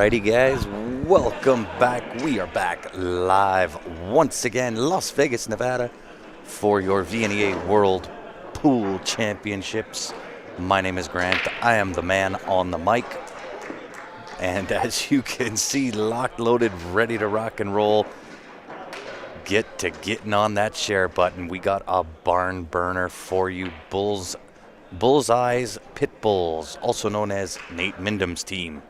Alrighty, guys, welcome back. We are back live once again, Las Vegas, Nevada, for your VNEA World Pool Championships. My name is Grant. I am the man on the mic. And as you can see, locked, loaded, ready to rock and roll. Get to getting on that share button. We got a barn burner for you. Bullseye's Pit Bulls, also known as Nate Mindham's team,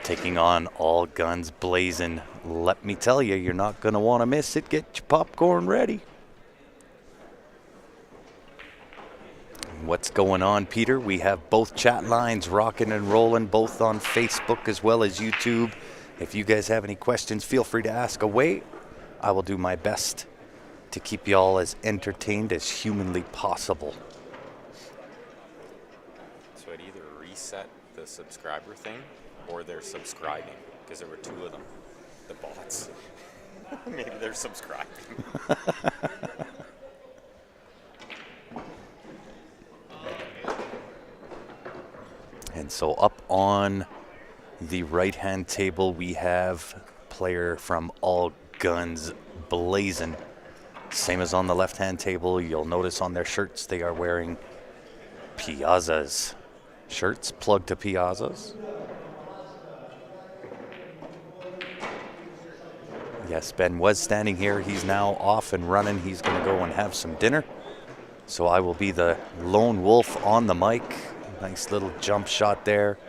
taking on All Guns Blazing. Let me tell you, you're not going to want to miss it. Get your popcorn ready. What's going on, Peter? We have both chat lines rocking and rolling, both on Facebook as well as YouTube. If you guys have any questions, feel free to ask away. I will do my best to keep y'all as entertained as humanly possible. So I'd either reset the subscriber thing or they're subscribing, because there were two of them, the bots. Maybe they're subscribing. And so up on the right-hand table, we have player from All Guns Blazing. Same as on the left-hand table, you'll notice on their shirts they are wearing Piazza's shirts, plug to Piazza's. Yes, Ben was standing here. He's now off and running. He's going to go and have some dinner. So I will be the lone wolf on the mic. Nice little jump shot there.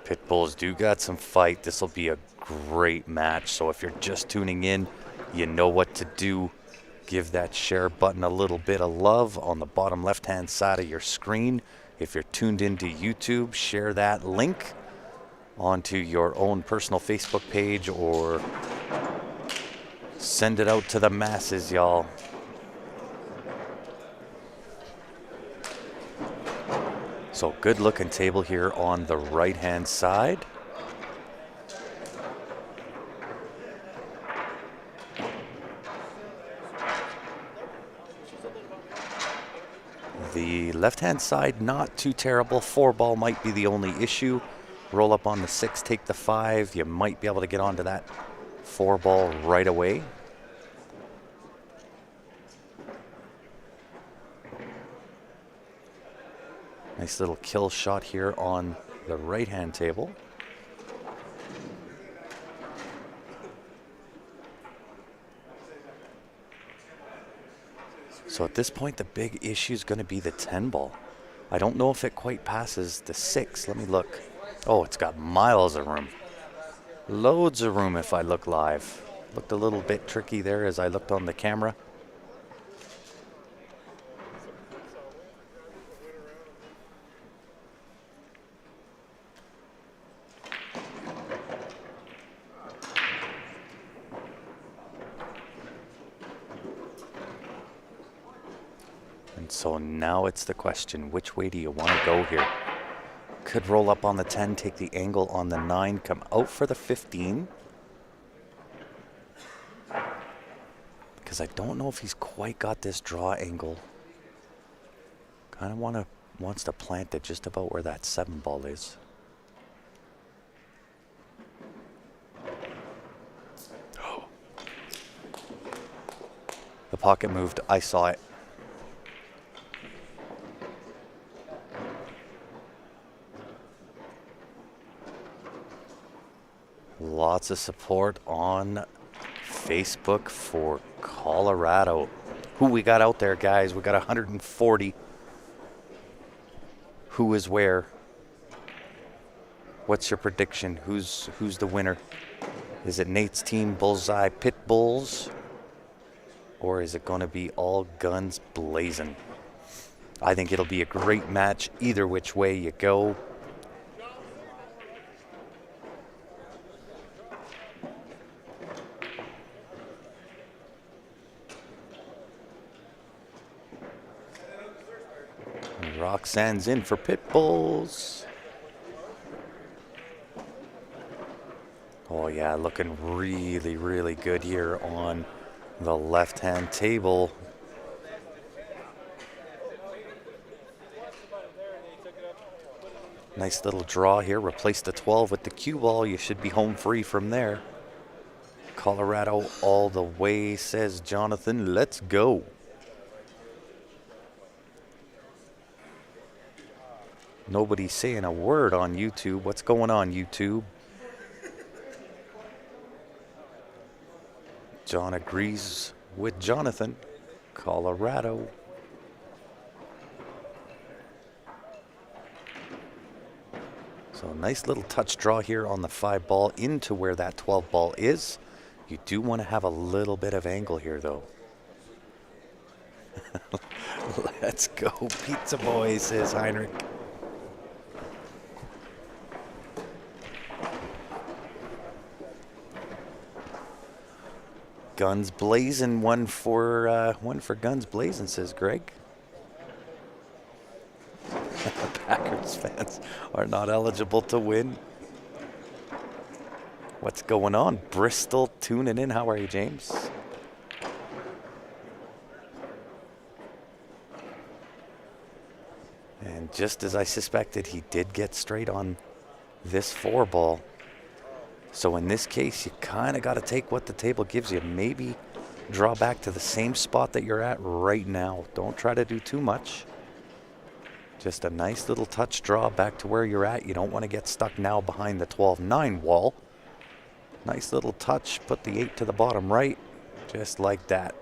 Pitbulls do got some fight. This will be a great match. So if you're just tuning in, you know what to do. Give that share button a little bit of love on the bottom left-hand side of your screen. If you're tuned into YouTube, share that link onto your own personal Facebook page or send it out to the masses, y'all. So good looking table here on the right hand side. The left hand side not too terrible. 4-ball might be the only issue. Roll up on the 6, take the 5. You might be able to get onto that 4-ball right away. Nice little kill shot here on the right-hand table. So at this point, the big issue is going to be the 10-ball. I don't know if it quite passes the 6. Let me look. Oh, it's got miles of room. Loads of room if I look live. Looked a little bit tricky there as I looked on the camera. And so now it's the question, which way do you want to go here? Could roll up on the 10, take the angle on the 9, come out for the 15. Because I don't know if he's quite got this draw angle. Kind of wants to plant it just about where that 7-ball is. Oh. The pocket moved. I saw it. Lots of support on Facebook for Colorado. Who we got out there, guys? We got 140. Who is where? What's your prediction? Who's the winner? Is it Nate's team, Bullseye Pit Bulls? Or is it going to be All Guns Blazing? I think it'll be a great match either which way you go. Roxanne's in for Pit Bulls. Oh yeah, looking really, really good here on the left-hand table. Nice little draw here. Replace the 12 with the cue ball. You should be home free from there. Colorado all the way, says Jonathan. Let's go. Nobody's saying a word on YouTube. What's going on, YouTube? John agrees with Jonathan. Colorado. So nice little touch draw here on the 5 ball into where that 12 ball is. You do want to have a little bit of angle here, though. Let's go, Pizza Boy, says Heinrich. Guns blazing, one for Guns blazing, says Greg. Packers fans are not eligible to win. What's going on? Bristol tuning in. How are you, James? And just as I suspected, he did get straight on this 4 ball. So in this case, you kind of got to take what the table gives you. Maybe draw back to the same spot that you're at right now. Don't try to do too much. Just a nice little touch draw back to where you're at. You don't want to get stuck now behind the 12-9 wall. Nice little touch. Put the 8 to the bottom right. Just like that.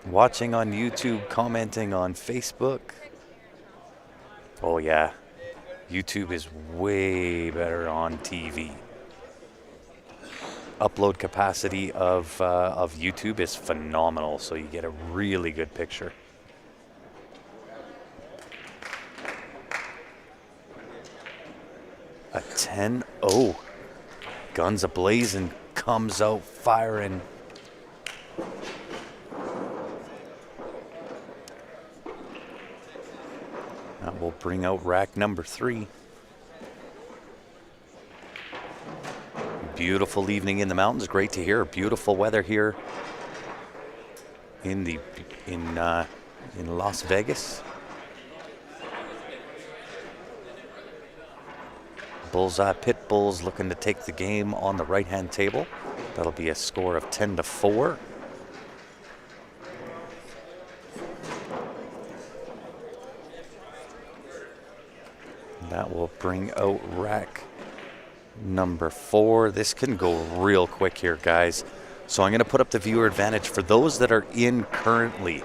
Watching on YouTube, commenting on Facebook. Oh yeah, YouTube is way better on TV. Upload capacity of YouTube is phenomenal, so you get a really good picture. A 10-0. Guns a-blazing, comes out firing. That will bring out rack number 3. Beautiful evening in the mountains. Great to hear. Beautiful weather here in Las Vegas. Bullseye Pit Bulls looking to take the game on the right-hand table. That'll be a score of 10-4. That will bring out rack number 4. This can go real quick here, guys. So I'm going to put up the viewer advantage for those that are in currently.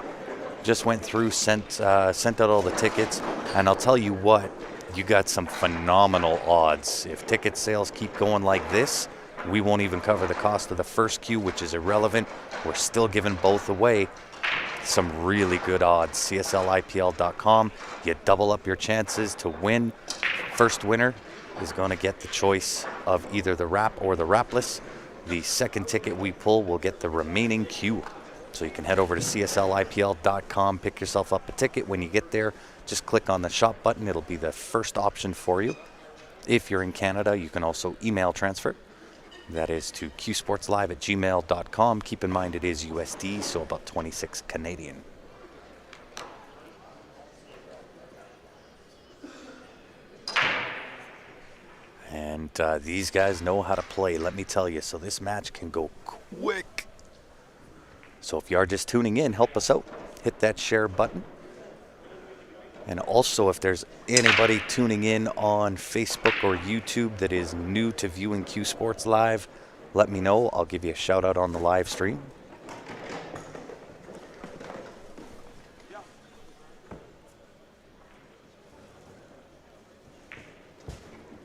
Just went through, sent out all the tickets, and I'll tell you what, you got some phenomenal odds. If ticket sales keep going like this, we won't even cover the cost of the first queue, which is irrelevant. We're still giving both away. Some really good odds. CSLIPL.com. You double up your chances to win. First winner is going to get the choice of either the wrap or the wrapless. The second ticket we pull will get the remaining queue. So you can head over to CSLIPL.com, pick yourself up a ticket. When you get there, just click on the shop button. It'll be the first option for you. If you're in Canada, you can also email transfer. That is to qsportslive@gmail.com. Keep in mind it is USD, so about 26 Canadian. And these guys know how to play, let me tell you. So this match can go quick. So if you are just tuning in, help us out. Hit that share button. And also, if there's anybody tuning in on Facebook or YouTube that is new to viewing Q Sports Live, let me know. I'll give you a shout out on the live stream.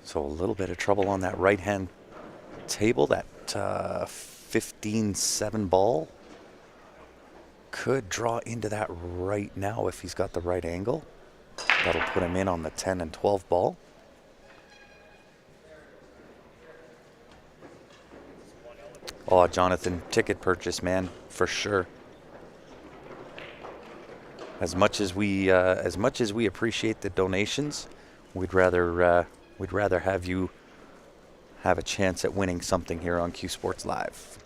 So a little bit of trouble on that right-hand table. That 15-7 ball could draw into that right now if he's got the right angle. That'll put him in on the 10 and 12 ball. Oh, Jonathan, ticket purchase, man, for sure. As much as we appreciate the donations, we'd rather have you have a chance at winning something here on Q Sports Live.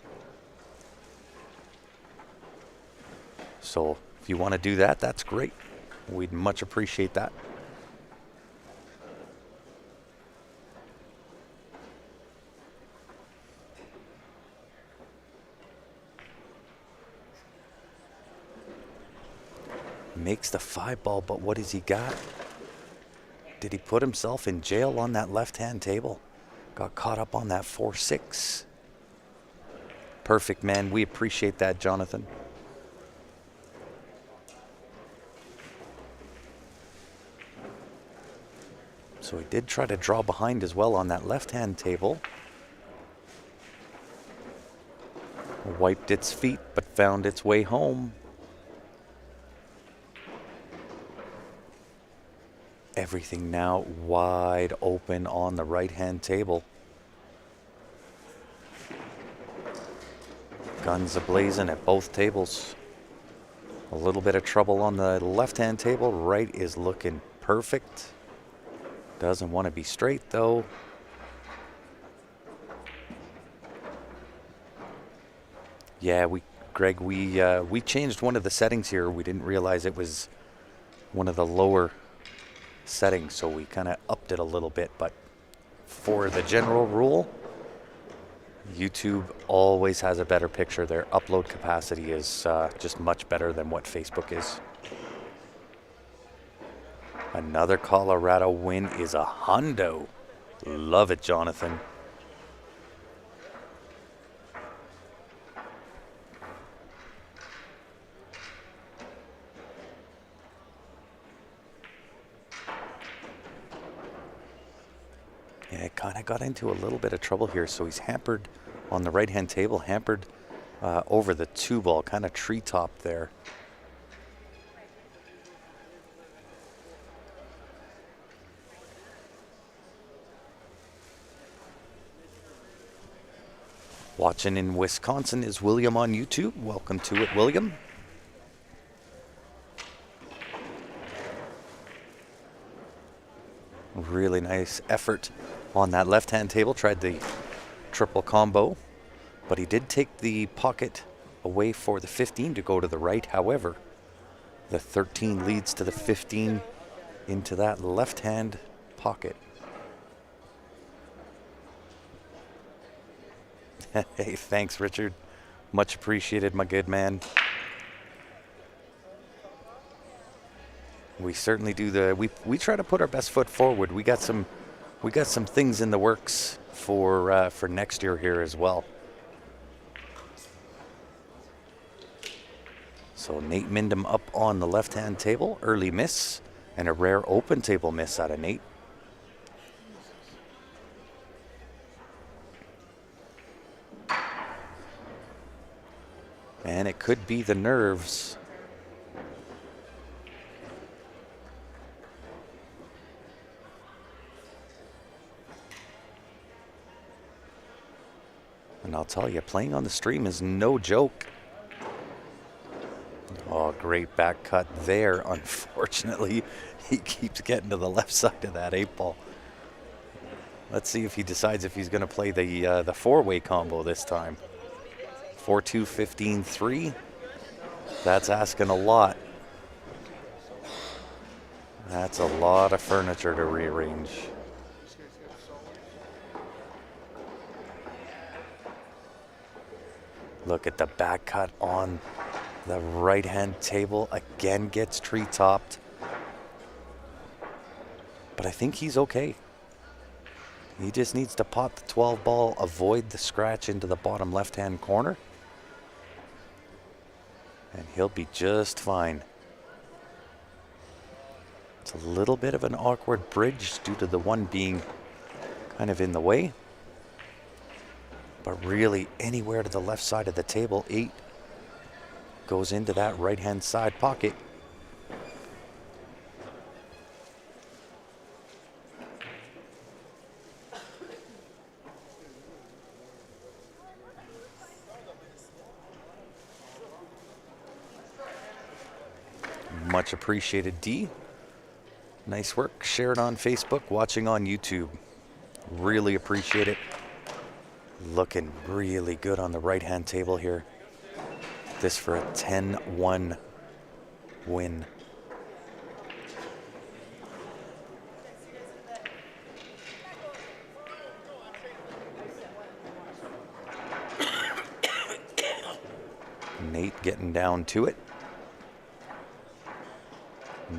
So If you want to do that, that's great. We'd much appreciate that. Makes the 5-ball, but what has he got? Did he put himself in jail on that left-hand table? Got caught up on that 4-6. Perfect, man. We appreciate that, Jonathan. So he did try to draw behind as well on that left-hand table. Wiped its feet, but found its way home. Everything now wide open on the right-hand table. Guns a-blazing at both tables. A little bit of trouble on the left-hand table. Right is looking perfect. Doesn't want to be straight, though. Yeah, Greg, we changed one of the settings here. We didn't realize it was one of the lower settings, so we kind of upped it a little bit. But for the general rule, YouTube always has a better picture. Their upload capacity is just much better than what Facebook is. Another Colorado win is a hundo. Love it, Jonathan. Yeah, kind of got into a little bit of trouble here, so he's hampered on the right-hand table, hampered over the 2-ball, kind of treetop there. Watching in Wisconsin is William on YouTube. Welcome to it, William. Really nice effort on that left-hand table. Tried the triple combo, but he did take the pocket away for the 15 to go to the right. However, the 13 leads to the 15 into that left-hand pocket. Hey, thanks, Richard. Much appreciated, my good man. We certainly do we try to put our best foot forward. We got some things in the works for next year here as well. So Nate Mindham up on the left-hand table, early miss, and a rare open table miss out of Nate. And it could be the nerves. And I'll tell you, playing on the stream is no joke. Oh, great back cut there. Unfortunately, he keeps getting to the left side of that 8-ball. Let's see if he decides if he's going to play the four-way combo this time. 4-2, 15-3. That's asking a lot. That's a lot of furniture to rearrange. Look at the back cut on the right-hand table. Again gets tree-topped. But I think he's okay. He just needs to pot the 12-ball, avoid the scratch into the bottom left-hand corner, and he'll be just fine. It's a little bit of an awkward bridge due to the one being kind of in the way. But really, anywhere to the left side of the table, 8 goes into that right-hand side pocket. Much appreciated, D. Nice work. Share it on Facebook, watching on YouTube. Really appreciate it. Looking really good on the right-hand table here. This for a 10-1 win. Nate getting down to it.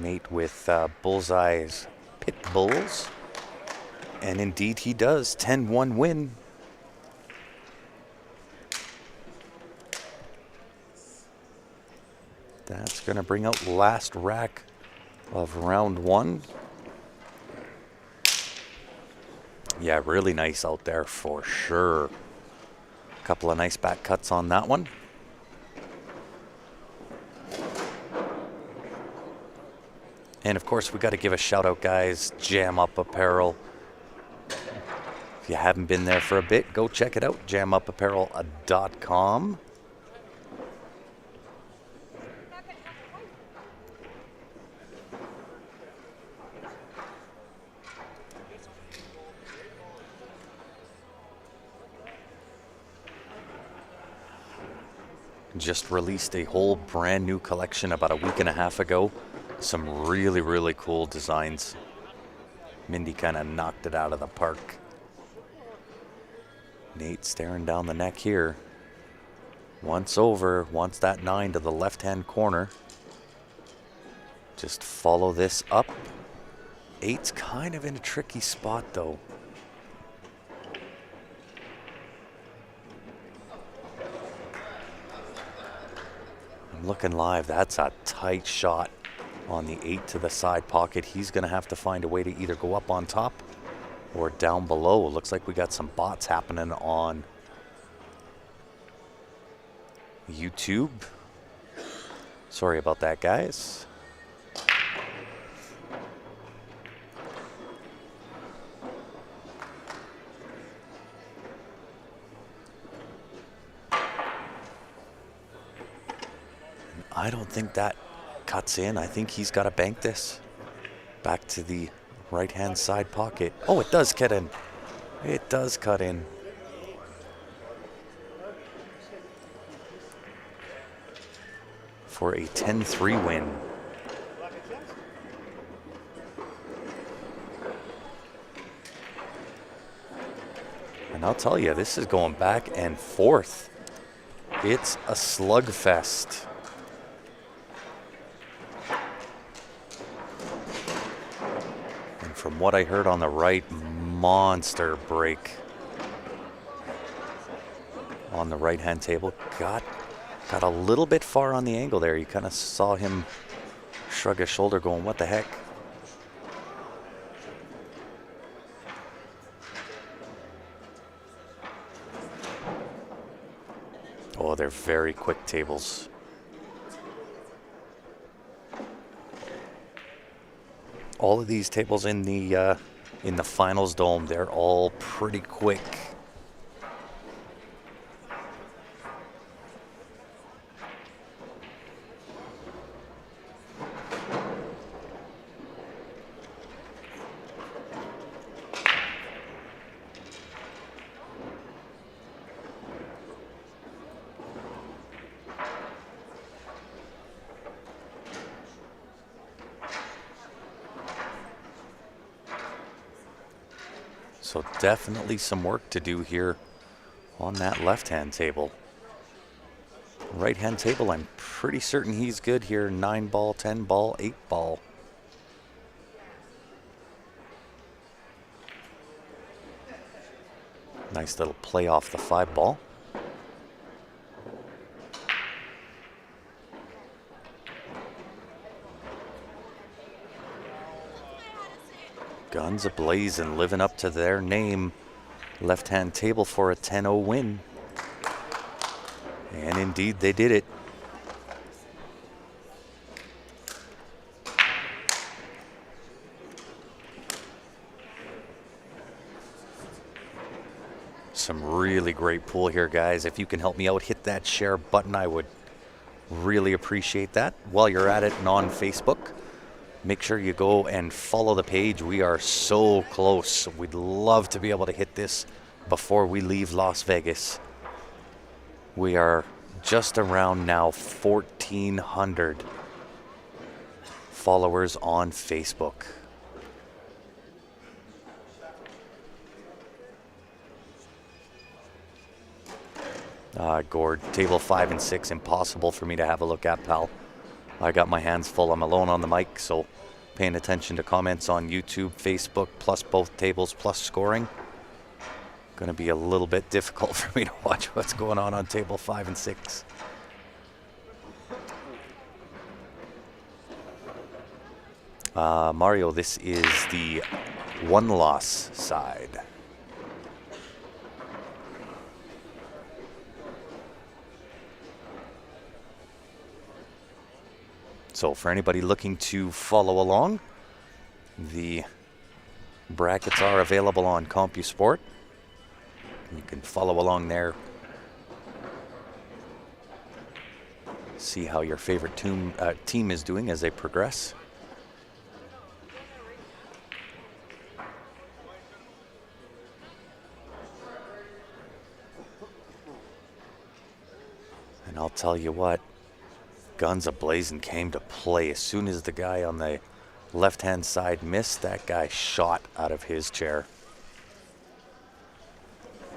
Nate with Bullseye's Pit Bulls. And indeed he does. 10-1 win. That's going to bring out last rack of round 1. Yeah, really nice out there for sure. Couple of nice back cuts on that one. And of course, we got to give a shout out, guys. Jam Up Apparel. If you haven't been there for a bit, go check it out. jamupapparel.com. Just released a whole brand new collection about a week and a half ago. Some really, really cool designs. Mindy kind of knocked it out of the park. Nate staring down the neck here. Once over, wants that 9 to the left-hand corner. Just follow this up. 8's kind of in a tricky spot, though. I'm looking live. That's a tight shot on the 8 to the side pocket. He's going to have to find a way to either go up on top or down below. It looks like we got some bots happening on YouTube. Sorry about that, guys. I don't think that cuts in. I think he's got to bank this back to the right-hand side pocket. Oh, it does cut in. It does cut in. For a 10-3 win. And I'll tell you, this is going back and forth. It's a slugfest. From what I heard on the right, monster break on the right-hand table. Got a little bit far on the angle there. You kind of saw him shrug his shoulder going, what the heck? Oh, they're very quick tables. All of these tables in the finals dome, they're all pretty quick. So definitely some work to do here on that left-hand table. Right-hand table, I'm pretty certain he's good here. 9 ball, 10 ball, 8 ball. Nice little play off the 5 ball. Guns a-blazing, living up to their name. Left-hand table for a 10-0 win. And indeed, they did it. Some really great pool here, guys. If you can help me out, hit that share button. I would really appreciate that. While you're at it and on Facebook, make sure you go and follow the page. We are so close. We'd love to be able to hit this before we leave Las Vegas. We are just around now 1,400 followers on Facebook. Gord, table 5 and 6, impossible for me to have a look at, pal. I got my hands full. I'm alone on the mic, so paying attention to comments on YouTube, Facebook, plus both tables, plus scoring. Going to be a little bit difficult for me to watch what's going on table 5 and 6. Mario, this is the one-loss side. So for anybody looking to follow along, the brackets are available on CompuSport. You can follow along there. See how your favorite team is doing as they progress. And I'll tell you what, guns a-blazing came to play. As soon as the guy on the left-hand side missed, that guy shot out of his chair.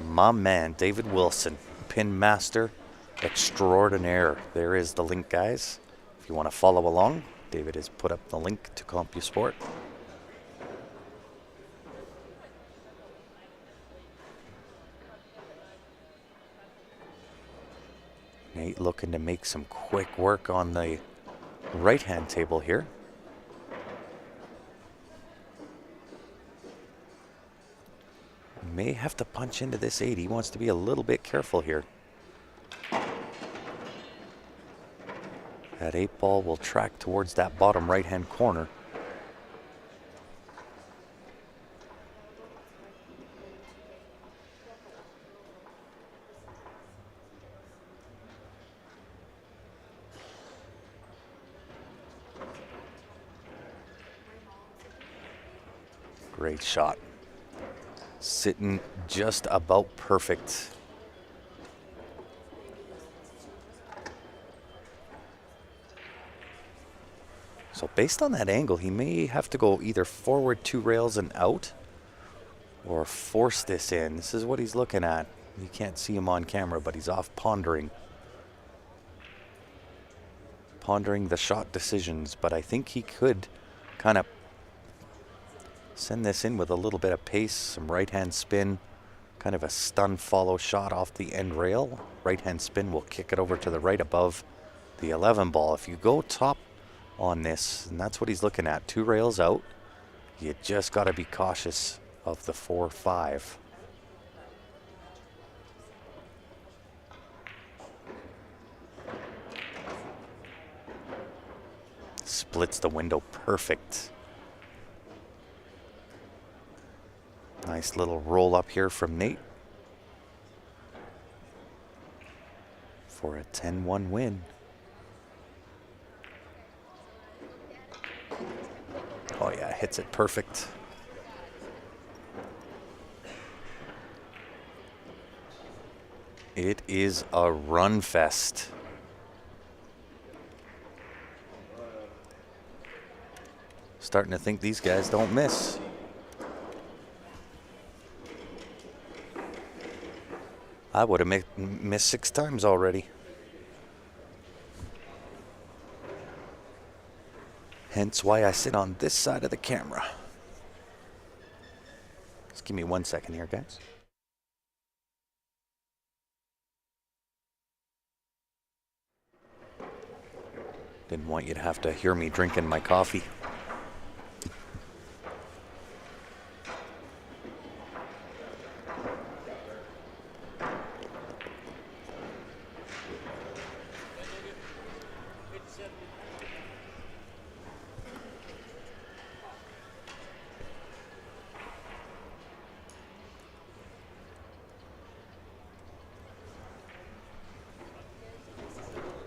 My man, David Wilson, pin master extraordinaire. There is the link, guys. If you want to follow along, David has put up the link to CompuSport. Nate looking to make some quick work on the right-hand table here. May have to punch into this 8. He wants to be a little bit careful here. That 8 ball will track towards that bottom right-hand corner. Great shot. Sitting just about perfect. So based on that angle, he may have to go either forward 2 rails and out or force this in. This is what he's looking at. You can't see him on camera, but he's off pondering. Pondering the shot decisions, but I think he could kind of send this in with a little bit of pace, some right-hand spin, kind of a stun follow shot off the end rail. Right-hand spin will kick it over to the right above the 11 ball. If you go top on this, and that's what he's looking at, 2 rails out, you just got to be cautious of the 4-5. Splits the window perfect. Nice little roll up here from Nate for a 10-1 win. Oh yeah, hits it perfect. It is a run fest. Starting to think these guys don't miss. I would have missed 6 times already. Hence why I sit on this side of the camera. Just give me 1 second here, guys. Didn't want you to have to hear me drinking my coffee.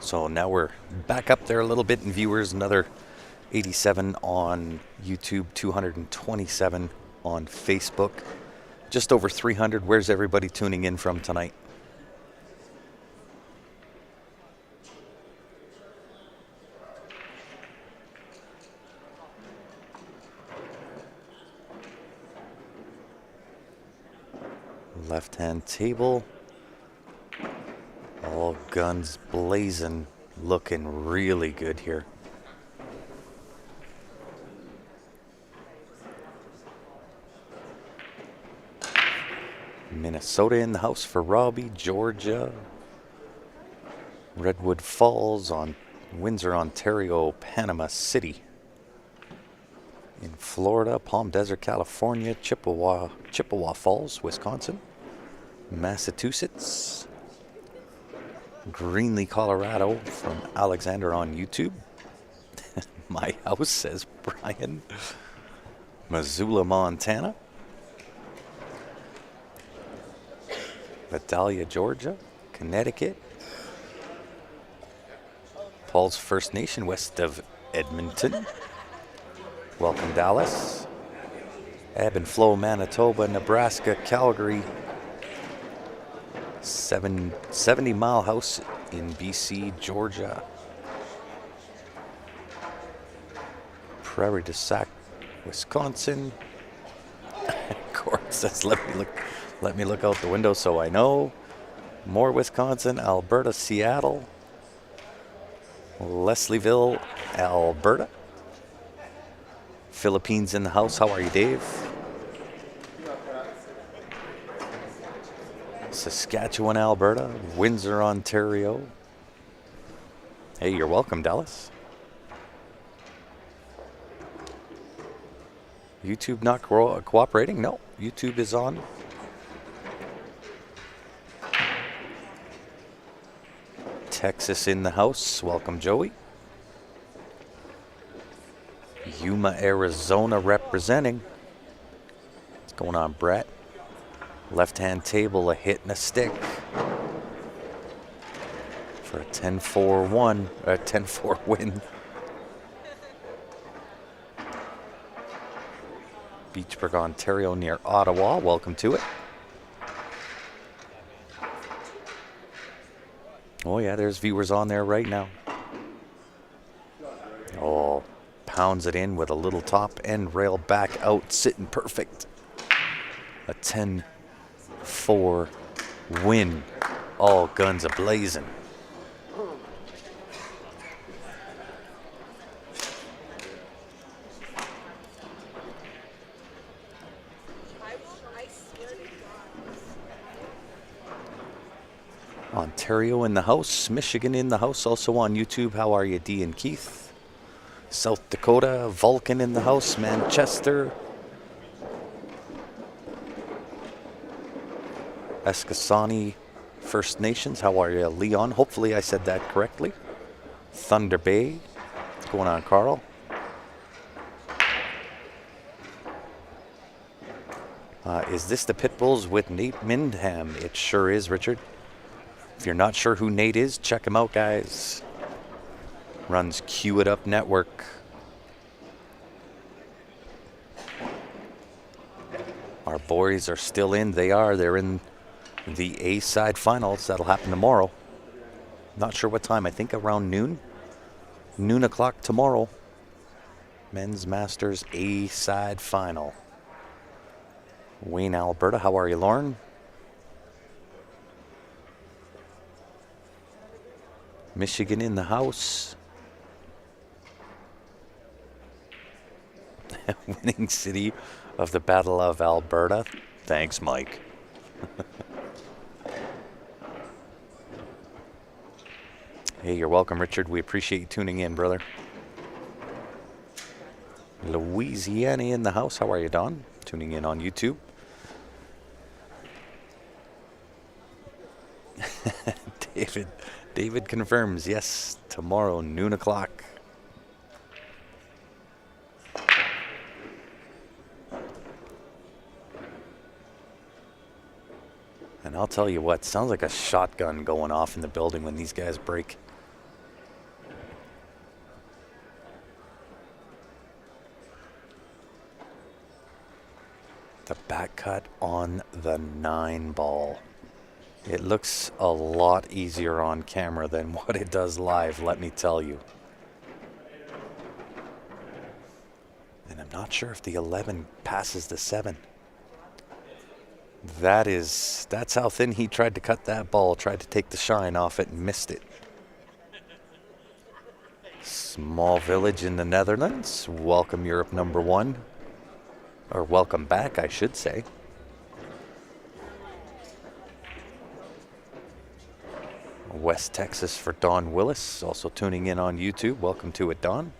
So now we're back up there a little bit in viewers, another 87 on YouTube, 227 on Facebook, just over 300. Where's everybody tuning in from tonight? Left-hand table. All guns blazing. Looking really good here. Minnesota in the house for Robbie. Georgia. Redwood Falls on Windsor, Ontario, Panama City. In Florida, Palm Desert, California, Chippewa Falls, Wisconsin, Massachusetts, Greenlee, Colorado from Alexander on YouTube. My house, says Brian. Missoula, Montana. Vidalia, Georgia, Connecticut. Paul's First Nation west of Edmonton. Welcome, Dallas. Ebb and Flow, Manitoba, Nebraska, Calgary. 70 Mile House in BC, Georgia. Prairie du Sac, Wisconsin. Court says, let me look out the window so I know. More Wisconsin, Alberta, Seattle. Leslieville, Alberta. Philippines in the house. How are you, Dave? Saskatchewan, Alberta. Windsor, Ontario. Hey, you're welcome, Dallas. YouTube not cooperating? No, YouTube is on. Texas in the house. Welcome, Joey. Yuma, Arizona representing. What's going on, Brett? Left-hand table, a hit and a stick. For a 10-4 win. Beachburg, Ontario near Ottawa. Welcome to it. Oh yeah, there's viewers on there right now. Oh, pounds it in with a little top end rail back out, sitting perfect. A 10-4 win. All guns a-blazing. Ontario in the house, Michigan in the house, also on YouTube. How are you, Dee and Keith? South Dakota, Vulcan in the house, Manchester. Eskasani First Nations, how are you, Leon? Hopefully I said that correctly. Thunder Bay, what's going on, Carl? Is this the Pitbulls with Nate Mindham? It sure is, Richard. If you're not sure who Nate is, check him out, guys. Runs Cue It Up Network. Our boys are still in. They're in the A-side finals. That'll happen tomorrow. Not sure what time. I think around noon. Noon o'clock tomorrow. Men's Masters A-side final. Wayne, Alberta. How are you, Lauren? Michigan in the house. Winning city of the Battle of Alberta. Thanks, Mike. Hey, you're welcome, Richard. We appreciate you tuning in, brother. Louisiana in the house. How are you, Don? Tuning in on YouTube. David confirms, yes, tomorrow, noon o'clock. And I'll tell you what, sounds like a shotgun going off in the building when these guys break. The back cut on the 9 ball. It looks a lot easier on camera than what it does live, let me tell you. And I'm not sure if the 11 passes the 7. That's how thin he tried to cut that ball, tried to take the shine off it and missed it. Small village in the Netherlands. Welcome Europe #1. Or welcome back, I should say. West Texas for Don Willis, also tuning in on YouTube. Welcome to it, Don.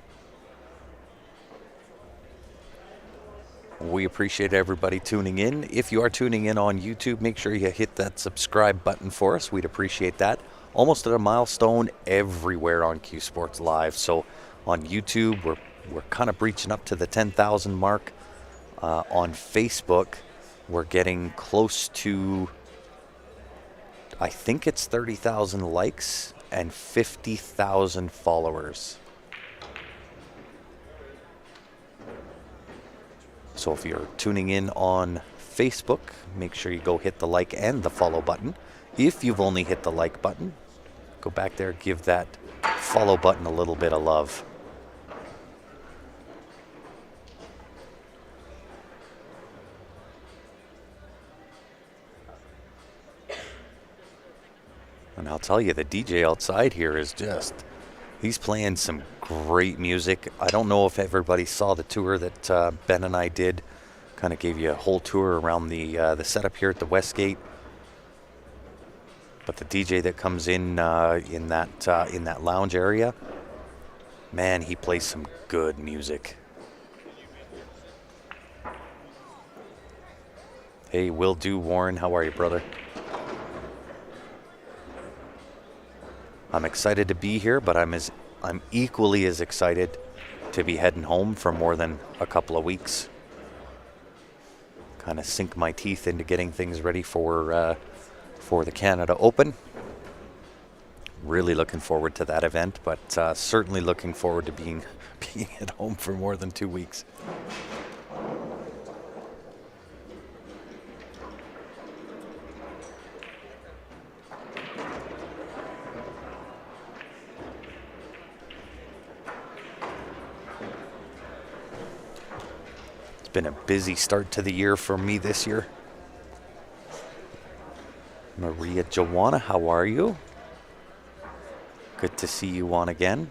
We appreciate everybody tuning in. If you are tuning in on YouTube, make sure you hit that subscribe button for us. We'd appreciate that. Almost at a milestone everywhere on Q Sports Live. So on YouTube, we're kind of breaching up to the 10,000 mark. On Facebook, we're getting close to, I think it's 30,000 likes and 50,000 followers. So if you're tuning in on Facebook, make sure you go hit the like and the follow button. If you've only hit the like button, go back there, give that follow button a little bit of love. And I'll tell you, the DJ outside here is just, he's playing some great music. I don't know if everybody saw the tour that Ben and I did. Kind of gave you a whole tour around the setup here at the Westgate. But the DJ that comes in that lounge area, man, he plays some good music. Hey, will do, Warren. How are you, brother? I'm excited to be here, but I'm equally as excited to be heading home for more than a couple of weeks. Kind of sink my teeth into getting things ready for the Canada Open. Really looking forward to that event, but certainly looking forward to being at home for more than 2 weeks. Been a busy start to the year for me this year. Maria Joanna, how are you? Good to see you on again.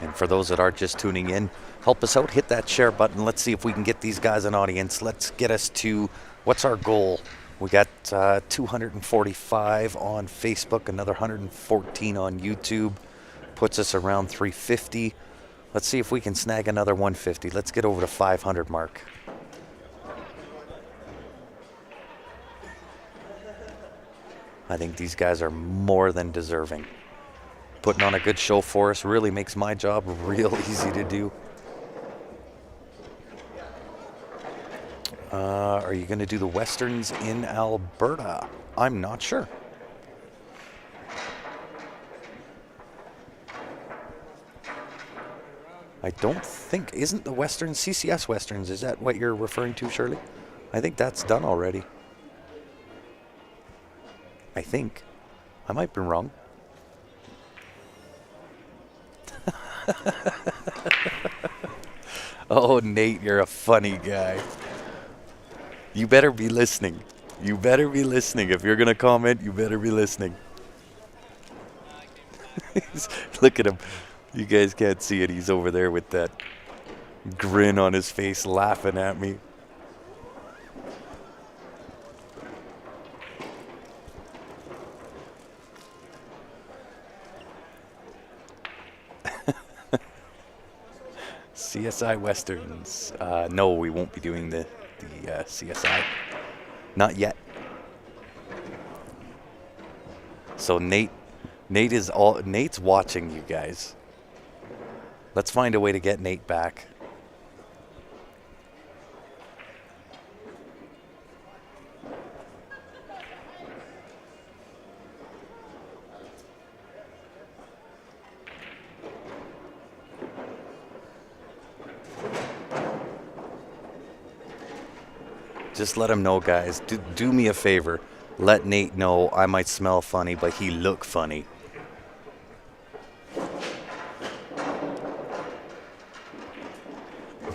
And for those that are just tuning in, help us out, hit that share button. Let's see if we can get these guys an audience. Let's get us to, what's our goal? We got 245 on Facebook, another 114 on YouTube. Puts us around 350. Let's see if we can snag another 150. Let's get over to 500 mark. I think these guys are more than deserving. Putting on a good show for us really makes my job real easy to do. Are you going to do the Westerns in Alberta? I'm not sure. I don't think, isn't the Westerns, CCS Westerns, is that what you're referring to, Shirley? I think that's done already. I think. I might be wrong. Oh, Nate, you're a funny guy. You better be listening. You better be listening. If you're going to comment, you better be listening. Look at him. You guys can't see it. He's over there with that grin on his face laughing at me. CSI Westerns. No, we won't be doing the CSI. Not yet. So Nate's watching you guys. Let's find a way to get Nate back. Just let him know, guys. Do me a favor. Let Nate know I might smell funny, but he look funny.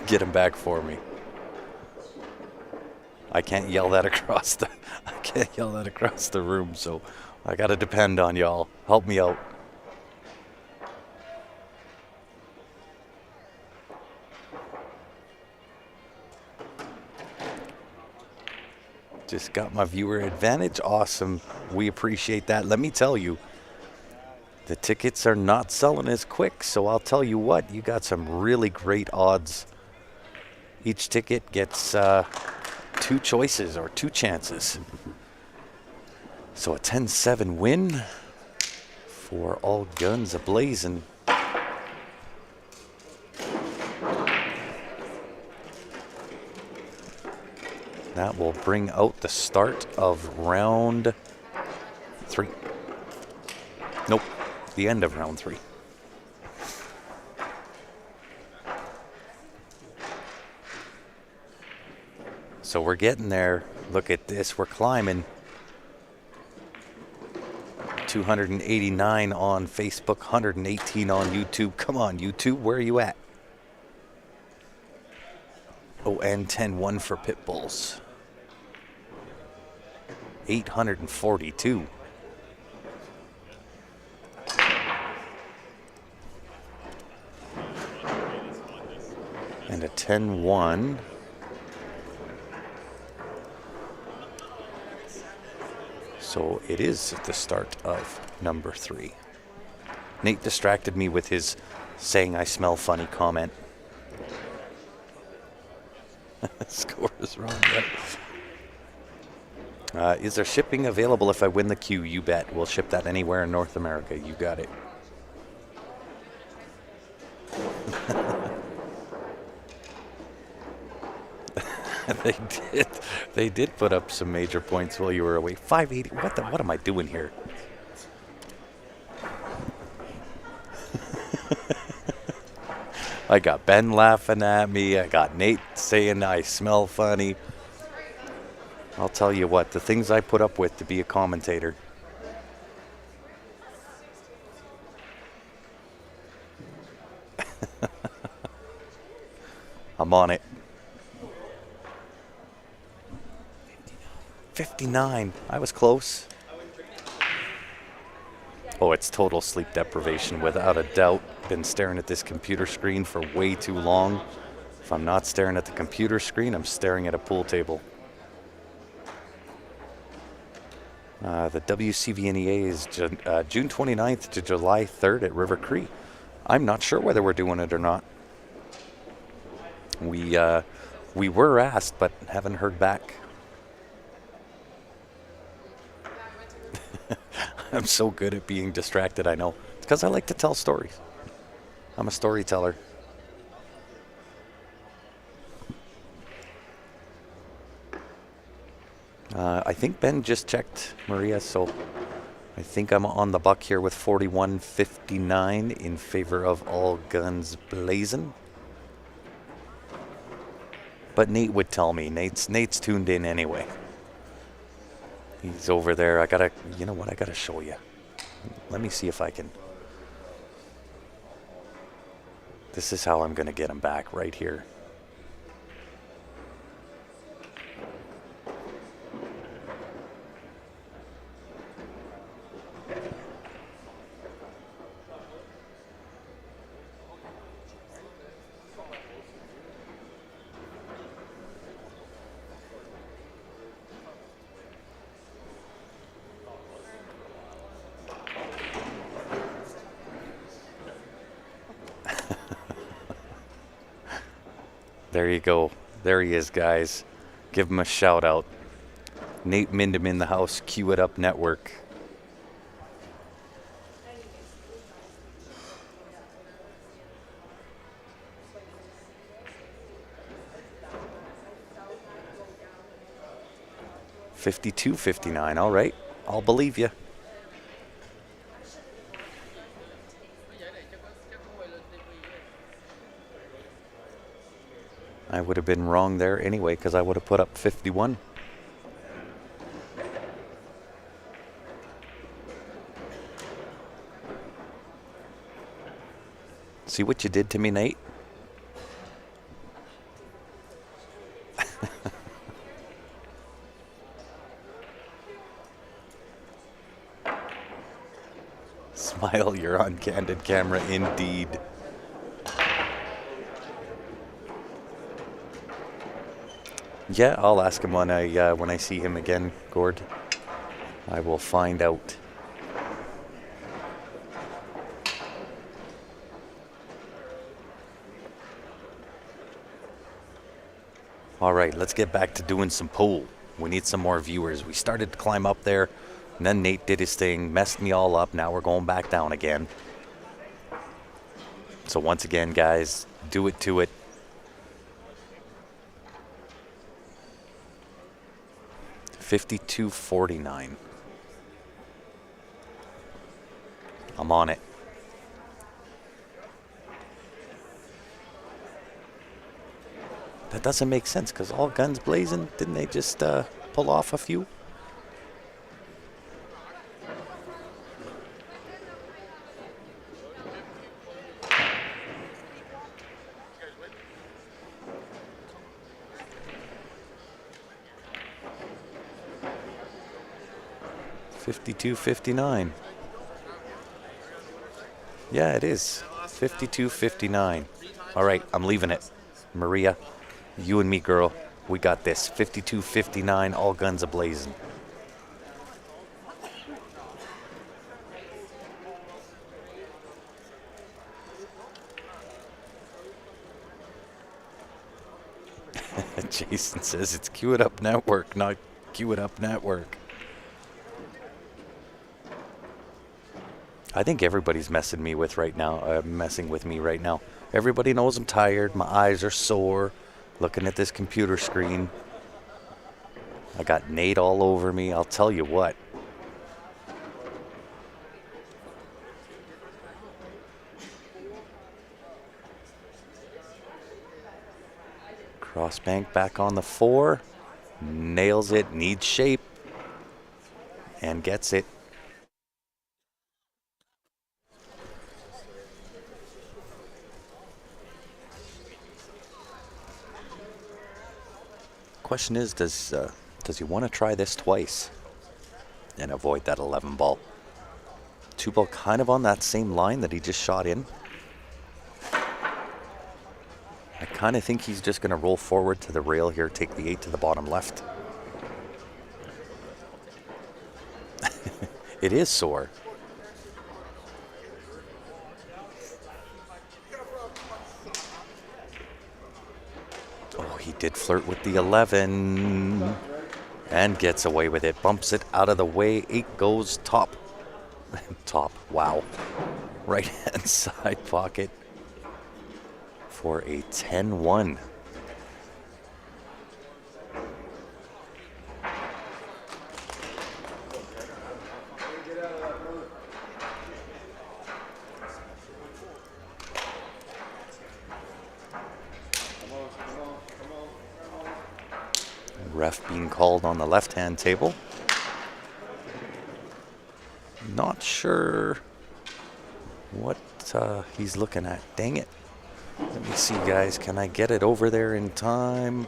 Get him back for me. I can't yell that across the room, so I gotta depend on y'all. Help me out. Just got my viewer advantage. Awesome. We appreciate that. Let me tell you, the tickets are not selling as quick, so I'll tell you what, you got some really great odds. Each ticket gets 2 choices or 2 chances. So a 10-7 win for All Guns A-Blazing. That will bring out the start of round 3. Nope, the end of round 3. So we're getting there. Look at this, we're climbing. 289 on Facebook, 118 on YouTube. Come on, YouTube, where are you at? Oh, and 10-1 for Pit Bulls. 842. And a 10-1. So it is the start of number 3. Nate distracted me with his saying I smell funny comment. Score is wrong. Is there shipping available if I win the queue? You bet. We'll ship that anywhere in North America. You got it. They did put up some major points while you were away. 580. What am I doing here? I got Ben laughing at me. I got Nate saying I smell funny. I'll tell you what, the things I put up with to be a commentator. I'm on it. 59. I was close. Oh, it's total sleep deprivation, without a doubt. Been staring at this computer screen for way too long. If I'm not staring at the computer screen, I'm staring at a pool table. The WCVNEA is June 29th to July 3rd at River Cree. I'm not sure whether we're doing it or not. We were asked, but haven't heard back. I'm so good at being distracted, I know. It's because I like to tell stories. I'm a storyteller. I think Ben just checked, Maria, so I think I'm on the buck here with 41.59 in favor of All Guns Blazing. But Nate would tell me. Nate's tuned in anyway. He's over there. You know what? I gotta show you. Let me see if I can. This is how I'm gonna get him back right here. There you go. There he is, guys. Give him a shout out. Nate Mindham in the house. Cue It Up Network. $52.59. All right. I'll believe you. I would have been wrong there anyway because I would have put up 51. See what you did to me, Nate? Smile, you're on candid camera indeed. Yeah, I'll ask him when I see him again, Gord. I will find out. All right, let's get back to doing some pool. We need some more viewers. We started to climb up there, and then Nate did his thing, messed me all up. Now we're going back down again. So once again, guys, do it to it. $52.49. I'm on it. That doesn't make sense because all guns blazing, didn't they just pull off a few? $52.59. Yeah, it is. $52.59. All right, I'm leaving it. Maria, you and me, girl, we got this. $52.59, all guns a-blazing. Jason says it's Queue It Up Network, not Queue It Up Network. I think everybody's messing with me right now. Everybody knows I'm tired. My eyes are sore looking at this computer screen. I got Nate all over me. I'll tell you what. Crossbank back on the 4. Nails it, needs shape, and gets it. Question is, does he want to try this twice and avoid that 11 ball? 2 ball kind of on that same line that he just shot in. I kind of think he's just going to roll forward to the rail here, take the 8 to the bottom left. It is sore. Oh, he did flirt with the 11 and gets away with it. Bumps it out of the way. 8 goes top. Top, wow. Right hand side pocket for a 10-1. Ref being called on the left-hand table. Not sure what he's looking at. Dang it. Let me see, guys. Can I get it over there in time?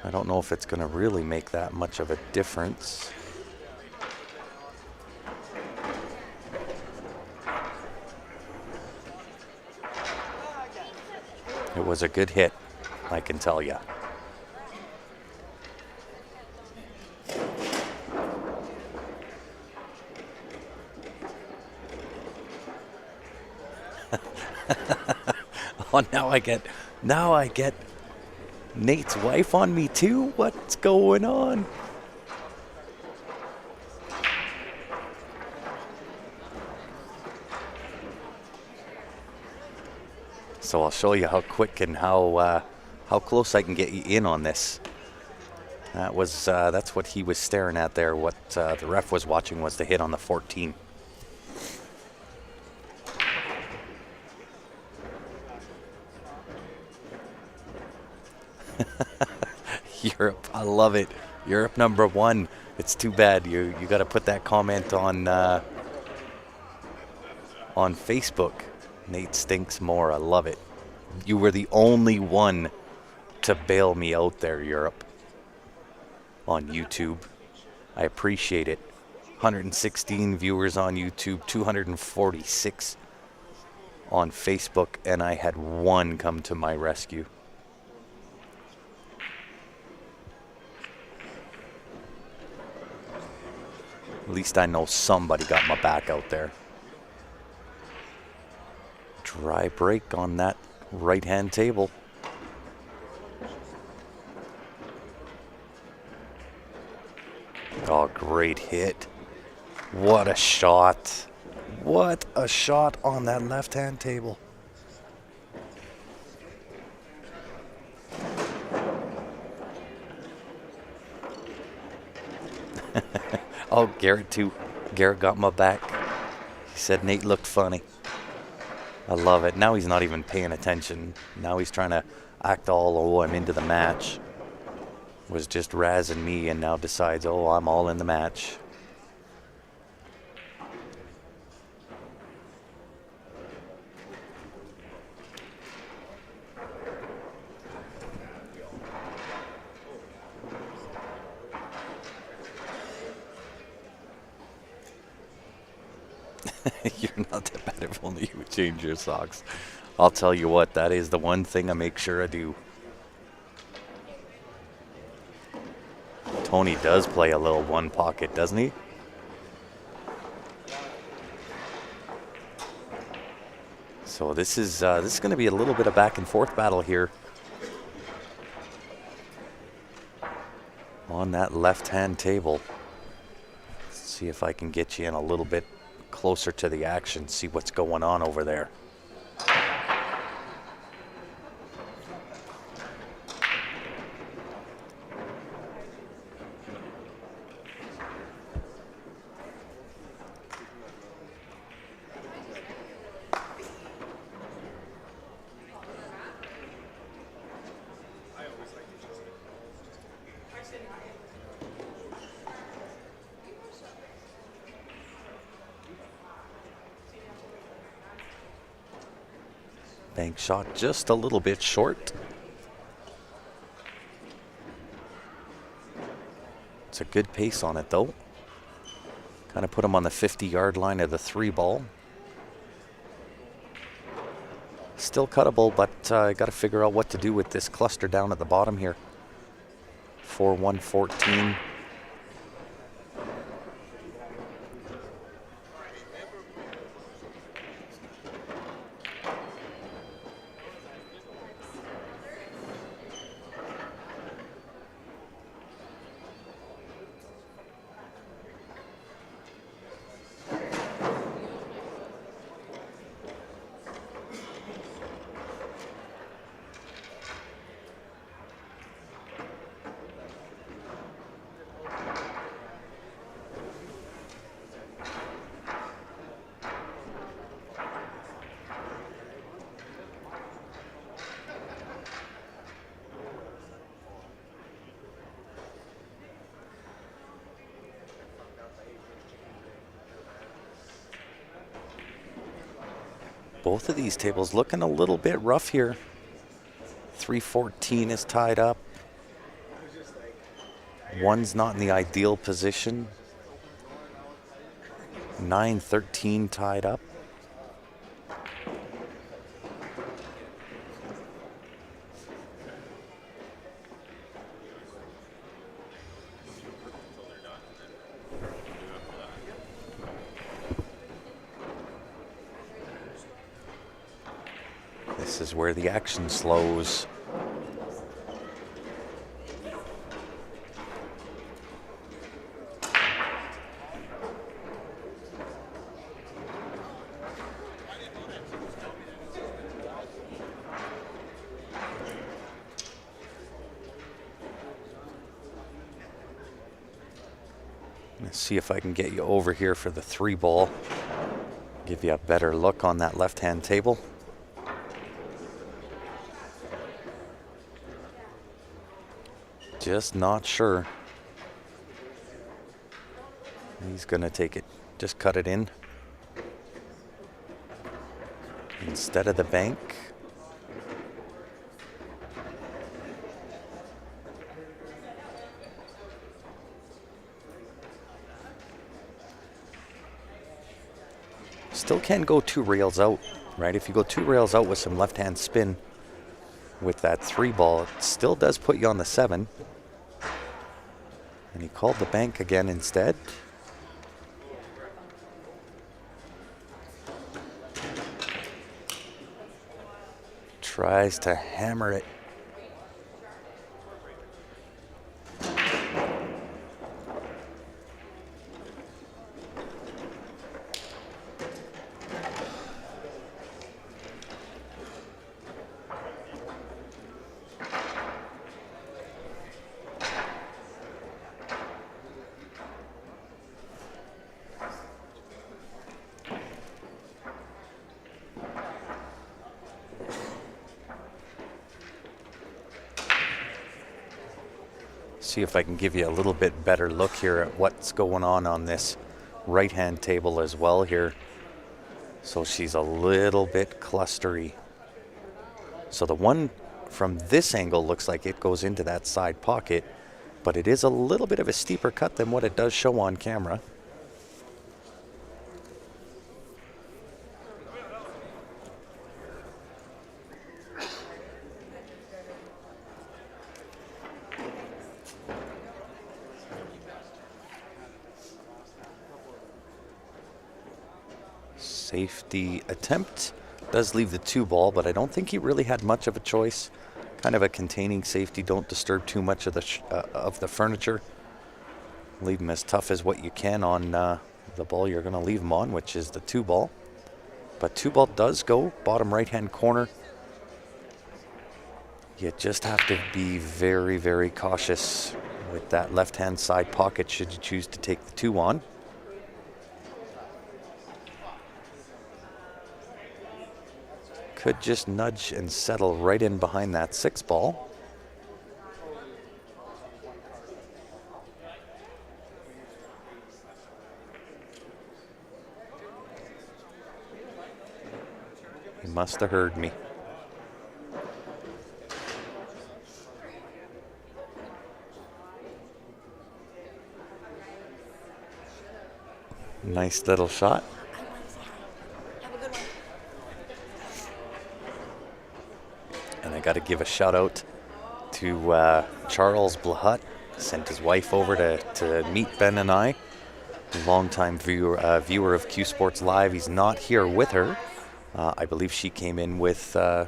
I don't know if it's going to really make that much of a difference. It was a good hit, I can tell you. Oh, now I get Nate's wife on me too? What's going on? So I'll show you how quick and how close I can get you in on this. That's what he was staring at there. What the ref was watching was the hit on the 14. love it. Europe #1. It's too bad you got to put that comment on Facebook. Nate stinks more. I love it. You were the only one to bail me out there, Europe, on YouTube. I appreciate it. 116 viewers on YouTube, 246 on Facebook, and I had one come to my rescue. At least I know somebody got my back out there. Dry break on that right-hand table. Oh, great hit. What a shot. What a shot on that left-hand table. Oh, Garrett too. Garrett got my back. He said Nate looked funny. I love it. Now he's not even paying attention. Now he's trying to act all, oh, I'm into the match. Was just razzing me and now decides, oh, I'm all in the match. You're not that bad if only you would change your socks. I'll tell you what, that is the one thing I make sure I do. Tony does play a little one pocket, doesn't he? So this is going to be a little bit of back and forth battle here on that left-hand table. Let's see if I can get you in a little bit closer to the action, see what's going on over there. Bank shot just a little bit short. It's a good pace on it though. Kind of put him on the 50-yard line of the 3-ball. Still cuttable, but I got to figure out what to do with this cluster down at the bottom here. 4-1-14. Both of these tables looking a little bit rough here. 3-14 is tied up. One's not in the ideal position. 9-13 tied up. This is where the action slows. Let's see if I can get you over here for the 3-ball. Give you a better look on that left-hand table. Just not sure. He's going to take it. Just cut it in. Instead of the bank. Still can go 2 rails out, right? If you go 2 rails out with some left-hand spin with that 3 ball, it still does put you on the 7. And he called the bank again instead. Tries to hammer it. See if I can give you a little bit better look here at what's going on this right-hand table as well here. So she's a little bit clustery. So the one from this angle looks like it goes into that side pocket, but it is a little bit of a steeper cut than what it does show on camera. Safety attempt. Does leave the 2 ball, but I don't think he really had much of a choice. Kind of a containing safety. Don't disturb too much of the furniture. Leave him as tough as what you can on the ball you're going to leave him on, which is the 2 ball. But 2 ball does go bottom right-hand corner. You just have to be very, very cautious with that left-hand side pocket should you choose to take the 2 on. Could just nudge and settle right in behind that 6 ball. He must have heard me. Nice little shot. And I got to give a shout out to Charles Blahut. Sent his wife over to meet Ben and I. Longtime viewer of Q Sports Live. He's not here with her. I believe she came in with a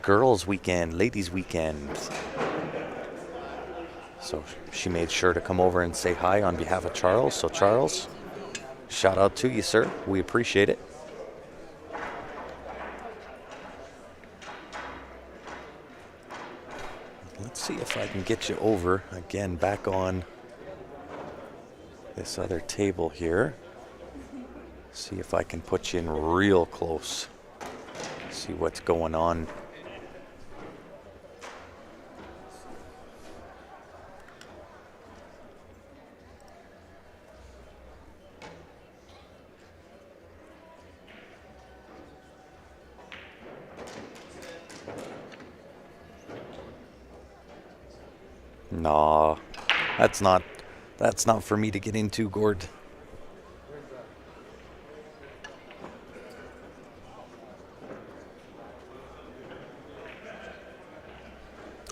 girls' weekend, ladies' weekend. So she made sure to come over and say hi on behalf of Charles. So Charles, shout out to you, sir. We appreciate it. Let's see if I can get you over again back on this other table here. See if I can put you in real close. See what's going on. No, that's not for me to get into, Gord.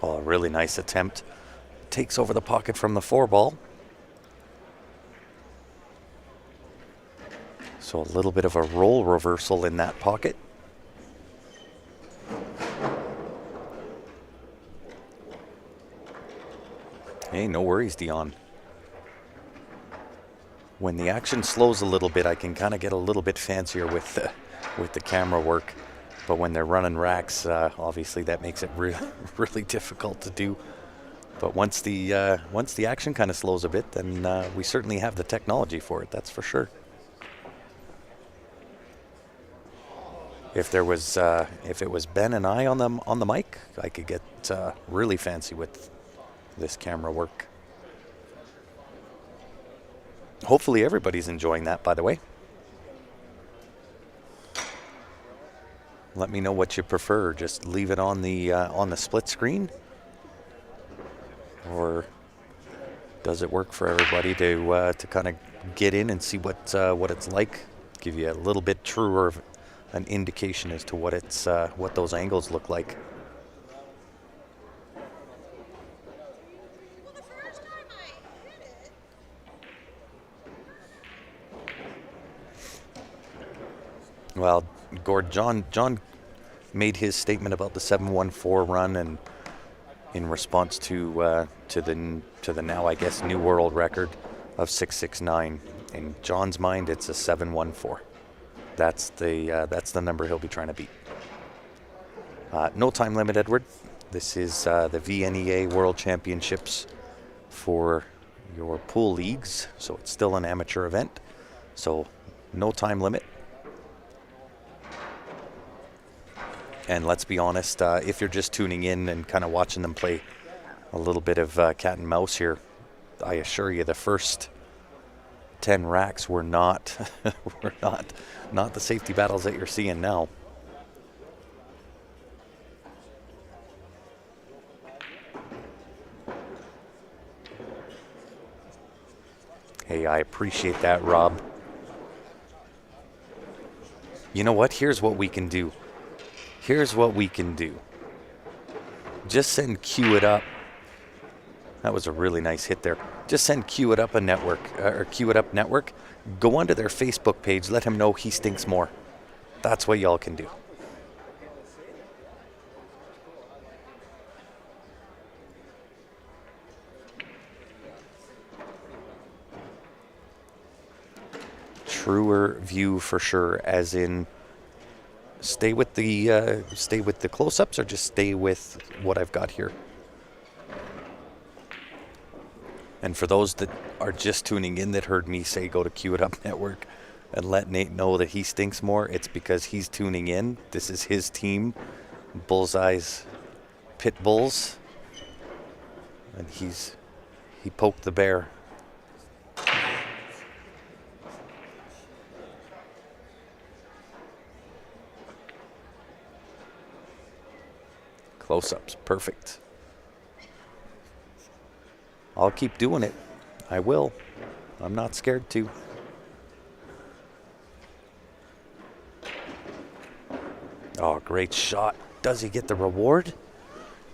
Oh, a really nice attempt. Takes over the pocket from the 4 ball. So a little bit of a roll reversal in that pocket. Hey, no worries, Dion. When the action slows a little bit, I can kind of get a little bit fancier with the camera work. But when they're running racks, obviously that makes it really difficult to do. But once the action kind of slows a bit, then we certainly have the technology for it. That's for sure. If it was Ben and I on the mic, I could get really fancy with this camera work. Hopefully everybody's enjoying that, by the way. Let me know what you prefer. Just leave it on the split screen, or does it work for everybody to kind of get in and see what it's like? Give you a little bit truer of an indication as to what those angles look like. Well, Gord, John made his statement about the 714 run, and in response to the now, I guess, new world record of 669. In John's mind, it's a 714. That's the number he'll be trying to beat. No time limit, Edward. This is the VNEA World Championships for your pool leagues, so it's still an amateur event. So no time limit. And let's be honest, if you're just tuning in and kind of watching them play a little bit of cat and mouse here, I assure you the first 10 racks were not not the safety battles that you're seeing now. Hey, I appreciate that, Rob. You know what? Here's what we can do. Just send Cue It Up. That was a really nice hit there. Just send Cue It Up a network, or Cue It Up Network. Go onto their Facebook page. Let him know he stinks more. That's what y'all can do. Truer view for sure, as in stay with the close-ups, or just stay with what I've got here. And for those that are just tuning in that heard me say go to Cue It Up Network and let Nate know that he stinks more, it's because he's tuning in. This is his team, Bullseye's Pit Bulls, and he poked the bear. Close-ups, perfect. I'll keep doing it. I will. I'm not scared to. Oh, great shot. Does he get the reward?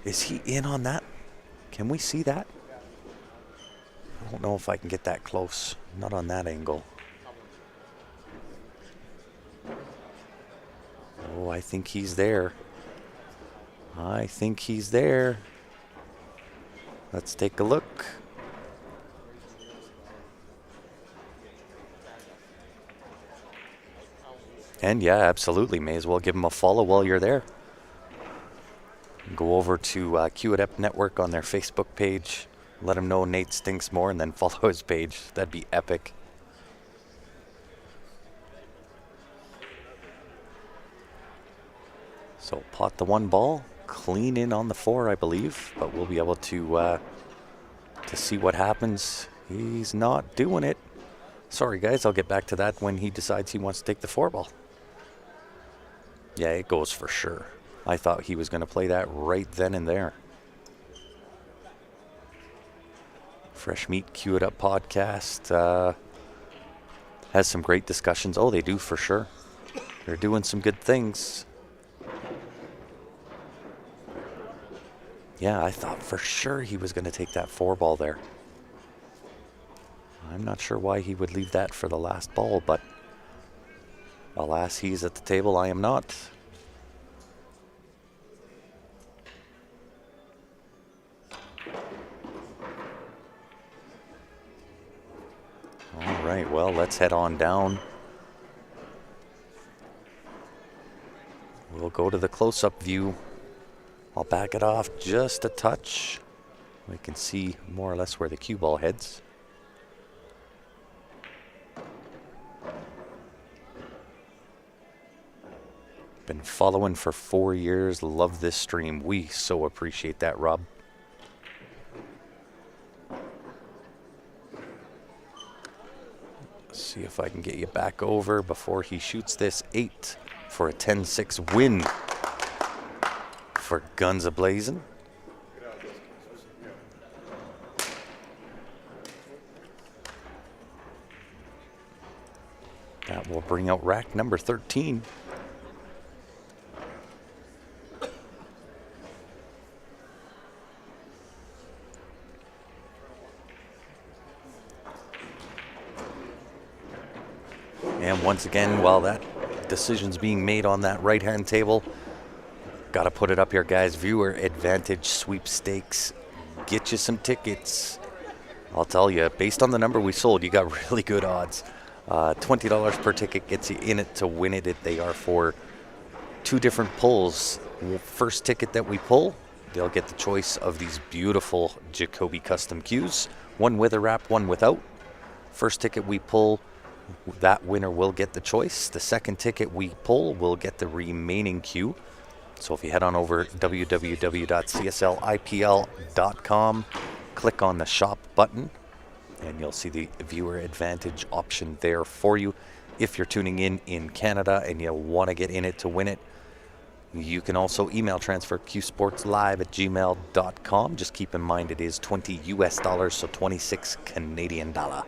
Is he in on that? Can we see that? I don't know if I can get that close. Not on that angle. Oh, I think he's there. Let's take a look. And yeah, absolutely. May as well give him a follow while you're there. Go over to Cue It Up Network on their Facebook page. Let him know Nate stinks more, and then follow his page. That'd be epic. So pot the one ball. Clean in on the 4, I believe, but we'll be able to see what happens. He's not doing it. Sorry, guys, I'll get back to that when he decides he wants to take the 4 ball. Yeah, it goes for sure. I thought he was going to play that right then and there. Fresh Meat Cue It Up podcast has some great discussions. Oh, they do for sure. They're doing some good things. Yeah, I thought for sure he was going to take that 4 ball there. I'm not sure why he would leave that for the last ball, but alas, he's at the table, I am not. All right, well, let's head on down. We'll go to the close-up view. I'll back it off just a touch. We can see more or less where the cue ball heads. Been following for 4 years. Love this stream. We so appreciate that, Rob. See if I can get you back over before he shoots this. 8 for a 10-6 win for Guns A-Blazing. That will bring out rack number 13. And once again, while that decision's being made on that right-hand table, got to put it up here, guys. Viewer Advantage Sweepstakes. Get you some tickets. I'll tell you, based on the number we sold, you got really good odds. $20 per ticket gets you in it to win it. They are for 2 different pulls. First ticket that we pull, they'll get the choice of these beautiful Jacoby custom cues. One with a wrap, one without. First ticket we pull, that winner will get the choice. The second ticket we pull will get the remaining cue. So if you head on over www.cslipl.com, click on the shop button, and you'll see the viewer advantage option there for you. If you're tuning in Canada and you want to get in it to win it, you can also email transfer qsportslive@gmail.com. Just keep in mind it is $20 US, so 26 Canadian dollar.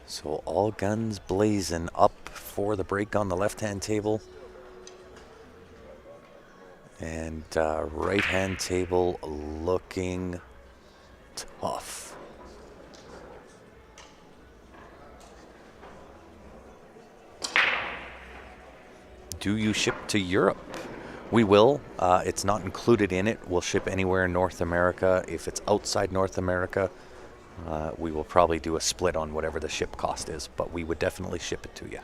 So all guns blazing up for the break on the left-hand table. And right-hand table looking tough. Do you ship to Europe? We will. It's not included in it. We'll ship anywhere in North America. If it's outside North America, we will probably do a split on whatever the ship cost is, but we would definitely ship it to you.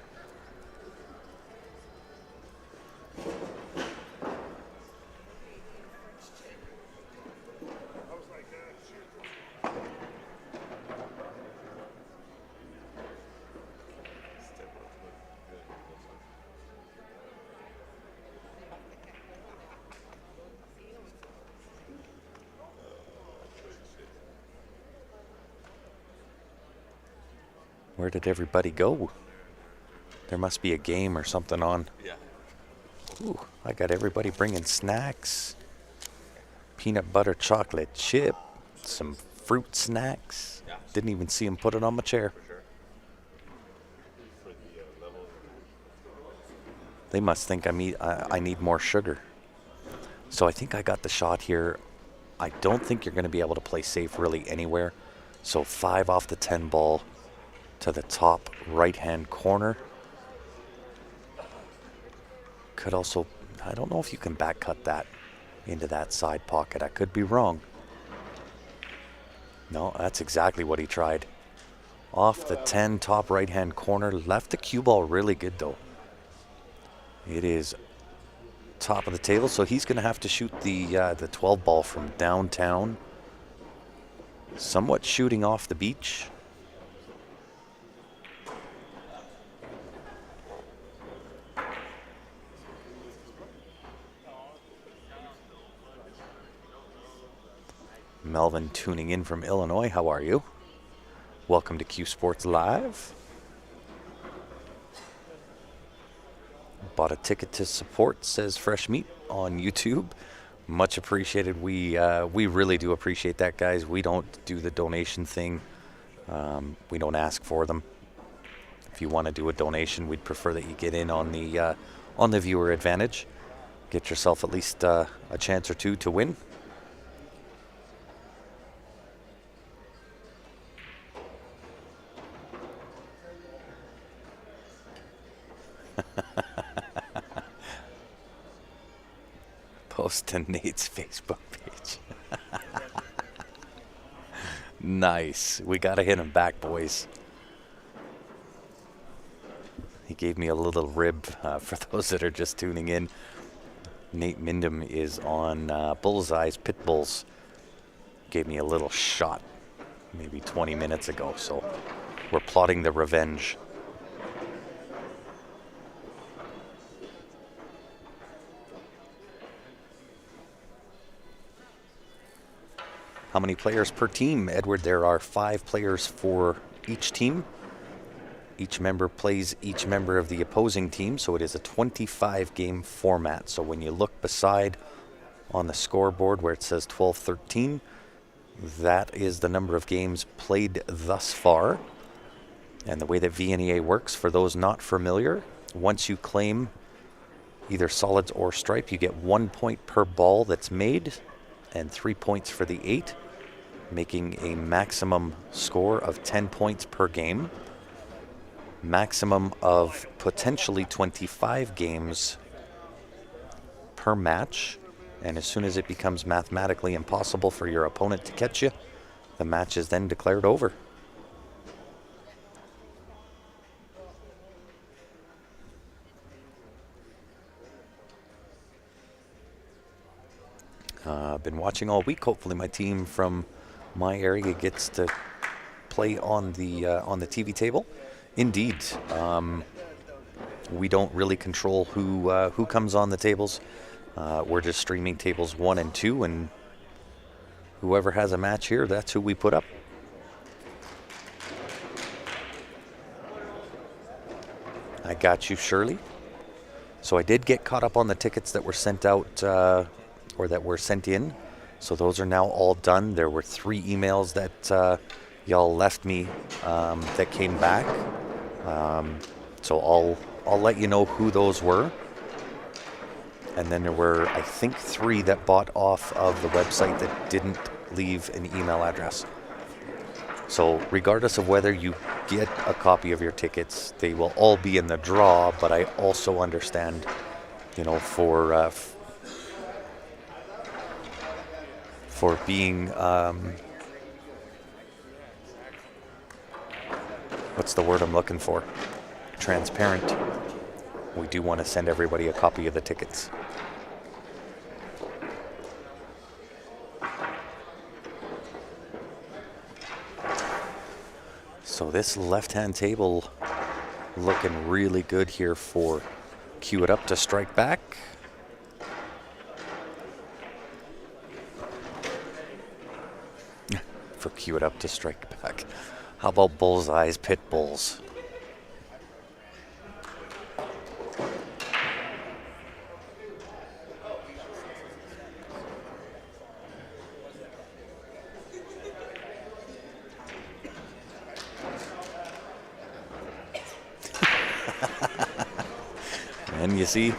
Where did everybody go? There must be a game or something on. Yeah. Ooh, I got everybody bringing snacks. Peanut butter chocolate chip. Some fruit snacks. Yeah. Didn't even see him put it on my chair. For sure. They must think I need more sugar. So I think I got the shot here. I don't think you're going to be able to play safe really anywhere. So 5 off the 10 ball to the top right-hand corner. Could also, I don't know if you can back cut that into that side pocket. I could be wrong. No, that's exactly what he tried. Off the 10, top right-hand corner. Left the cue ball really good, though. It is top of the table, so he's going to have to shoot the 12 ball from downtown. Somewhat shooting off the beach. Melvin tuning in from Illinois. How are you? Welcome to Q Sports Live. Bought a ticket to support, says Fresh Meat on YouTube. Much appreciated. We really do appreciate that, guys. We don't do the donation thing. We don't ask for them. If you want to do a donation, we'd prefer that you get in on the viewer advantage. Get yourself at least a chance or two to win. Post to Nate's Facebook page. Nice. We got to hit him back, boys. He gave me a little rib for those that are just tuning in. Nate Mindham is on Bullseye's Pit Bulls. Gave me a little shot maybe 20 minutes ago, so we're plotting the revenge. How many players per team? Edward, there are 5 players for each team. Each member plays each member of the opposing team, so it is a 25-game format. So when you look beside on the scoreboard where it says 12-13, that is the number of games played thus far. And the way that VNEA works, for those not familiar, once you claim either solids or stripe, you get 1 point per ball that's made and 3 points for the 8, making a maximum score of 10 points per game. Maximum of potentially 25 games per match. And as soon as it becomes mathematically impossible for your opponent to catch you, the match is then declared over. I've been watching all week. Hopefully my team from my area gets to play on the TV table. Indeed, we don't really control who comes on the tables. We're just streaming tables 1 and 2, and whoever has a match here, that's who we put up. I got you, Shirley. So I did get caught up on the tickets that were sent out or that were sent in. So those are now all done. There were 3 emails that y'all left me that came back. So I'll let you know who those were. And then there were, I think, 3 that bought off of the website that didn't leave an email address. So regardless of whether you get a copy of your tickets, they will all be in the draw. But I also understand, for being, what's the word I'm looking for? Transparent. We do want to send everybody a copy of the tickets. So this left-hand table looking really good here for Cue It Up to strike back. For Cue It Up to strike back. How about Bullseye's Pit Bulls? And you see,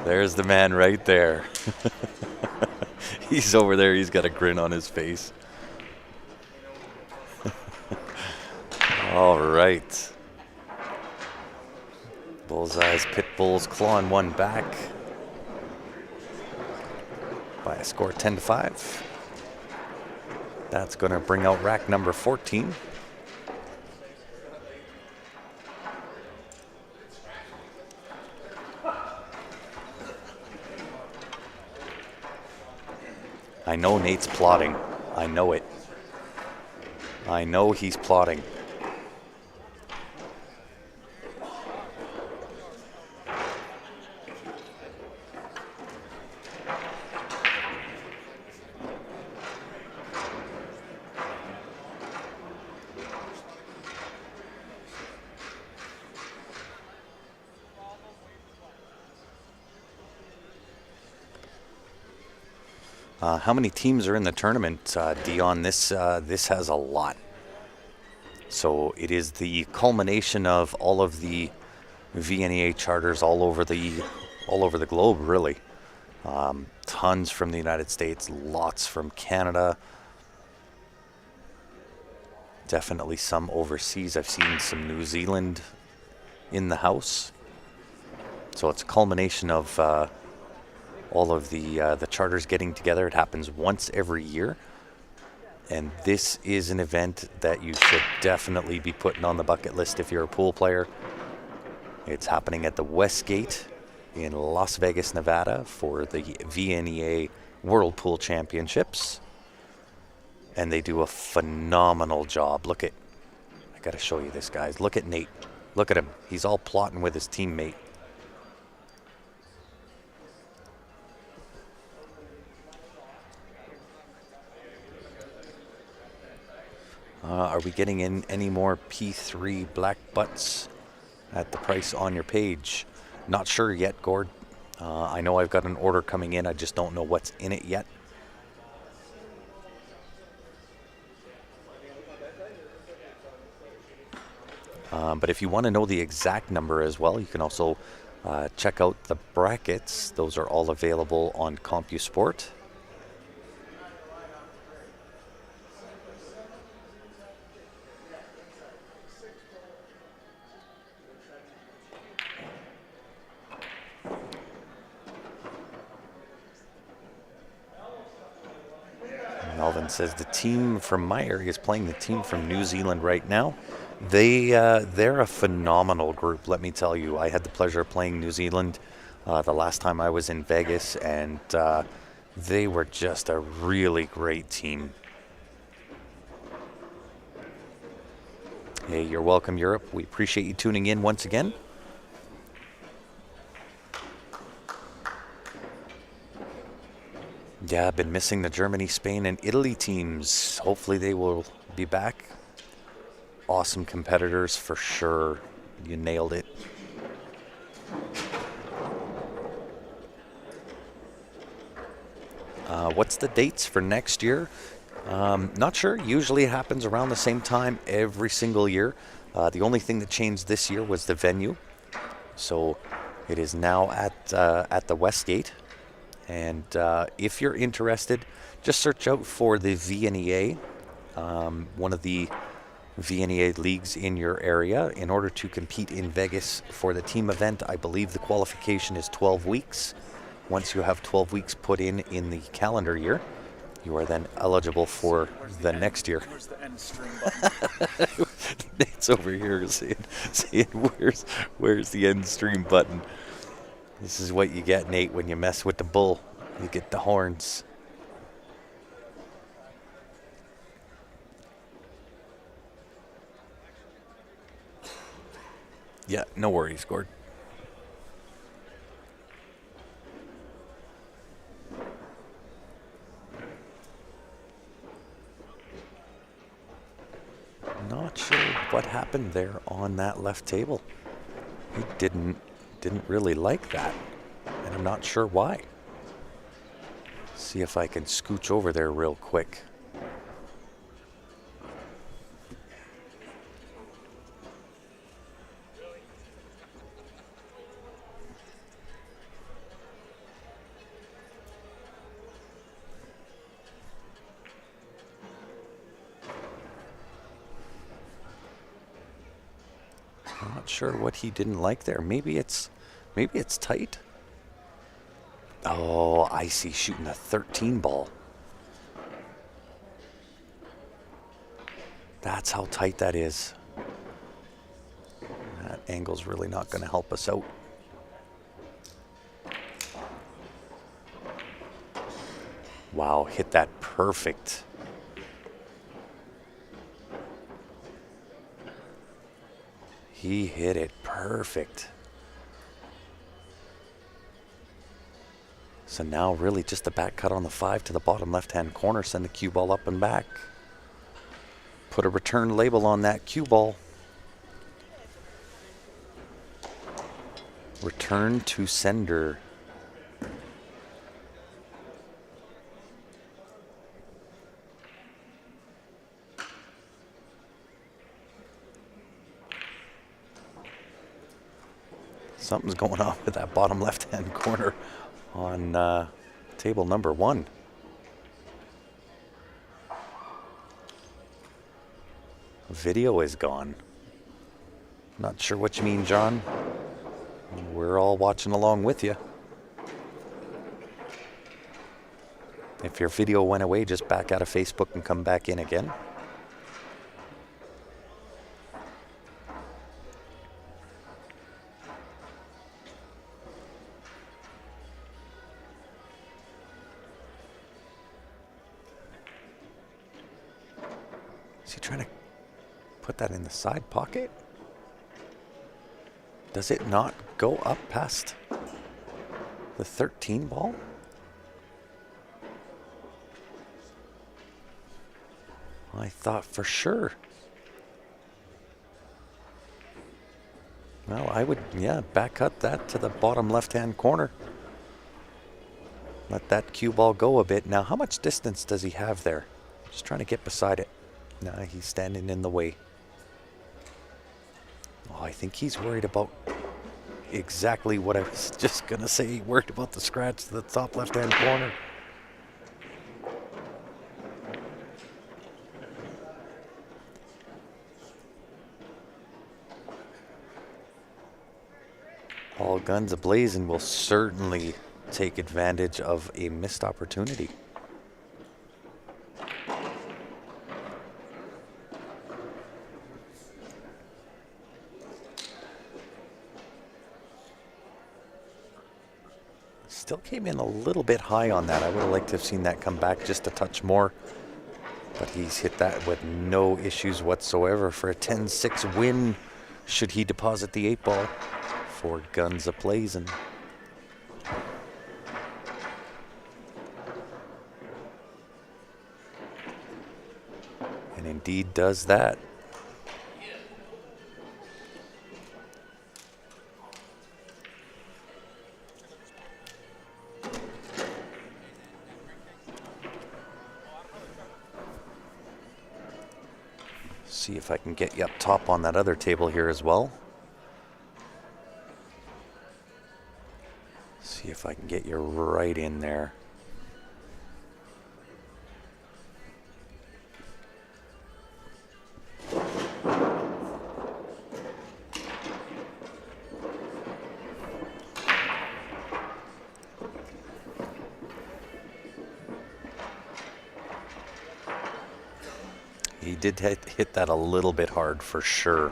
there's the man right there. He's over there. He's got a grin on his face. All right. Bullseye's Pit Bulls clawing one back by a score 10-5. That's going to bring out rack number 14. I know Nate's plotting. I know it. I know he's plotting. How many teams are in the tournament, Dion? This has a lot. So it is the culmination of all of the VNEA charters all over the globe, really. Tons from the United States, lots from Canada. Definitely some overseas. I've seen some New Zealand in the house. So it's a culmination of all of the charters getting together. It happens once every year. And this is an event that you should definitely be putting on the bucket list if you're a pool player. It's happening at the Westgate in Las Vegas, Nevada for the VNEA World Pool Championships. And they do a phenomenal job. I got to show you this, guys. Look at Nate. Look at him. He's all plotting with his teammate. Are we getting in any more P3 black butts at the price on your page? Not sure yet, Gord. I know I've got an order coming in. I just don't know what's in it yet. But if you want to know the exact number as well, you can also check out the brackets. Those are all available on CompuSport. Melvin says the team from my area is playing the team from New Zealand right now. They're a phenomenal group, let me tell you. I had the pleasure of playing New Zealand the last time I was in Vegas, and they were just a really great team. Hey, you're welcome, Europe. We appreciate you tuning in once again. Yeah, I've been missing the Germany, Spain, and Italy teams. Hopefully they will be back. Awesome competitors for sure. You nailed it. What's the dates for next year? Not sure. Usually it happens around the same time every single year. The only thing that changed this year was the venue. So it is now at the Westgate. And if you're interested, just search out for the VNEA, one of the VNEA leagues in your area. In order to compete in Vegas for the team event, I believe the qualification is 12 weeks. Once you have 12 weeks put in the calendar year, you are then eligible for the next year. Where's the end stream button? Nate's over here saying where's the end stream button? This is what you get, Nate, when you mess with the bull. You get the horns. Yeah, no worries, Gord. Not sure what happened there on that left table. He didn't really like that, and I'm not sure why. See if I can scooch over there real quick. I'm not sure what he didn't like there. Maybe it's tight. Oh, I see, shooting a 13 ball. That's how tight that is. That angle's really not going to help us out. Wow, hit that perfect. He hit it perfect. So now really just the back cut on the 5 to the bottom left-hand corner. Send the cue ball up and back. Put a return label on that cue ball. Return to sender. Something's going on with that bottom left-hand corner on table number 1. Video is gone. Not sure what you mean, John. We're all watching along with you. If your video went away, just back out of Facebook and come back in again. Is he trying to put that in the side pocket? Does it not go up past the 13 ball? I thought for sure. Well, I would, yeah, back cut that to the bottom left-hand corner. Let that cue ball go a bit. Now, how much distance does he have there? Just trying to get beside it. Nah, he's standing in the way. Oh, I think he's worried about exactly what I was just going to say. Worried about the scratch to the top left-hand corner. All guns a-blazing will certainly take advantage of a missed opportunity. Still came in a little bit high on that. I would have liked to have seen that come back just a touch more. But he's hit that with no issues whatsoever for a 10-6 win should he deposit the 8-ball for guns a-blazing. And indeed does that. See if I can get you up top on that other table here as well. See if I can get you right in there. He did hit that a little bit hard for sure.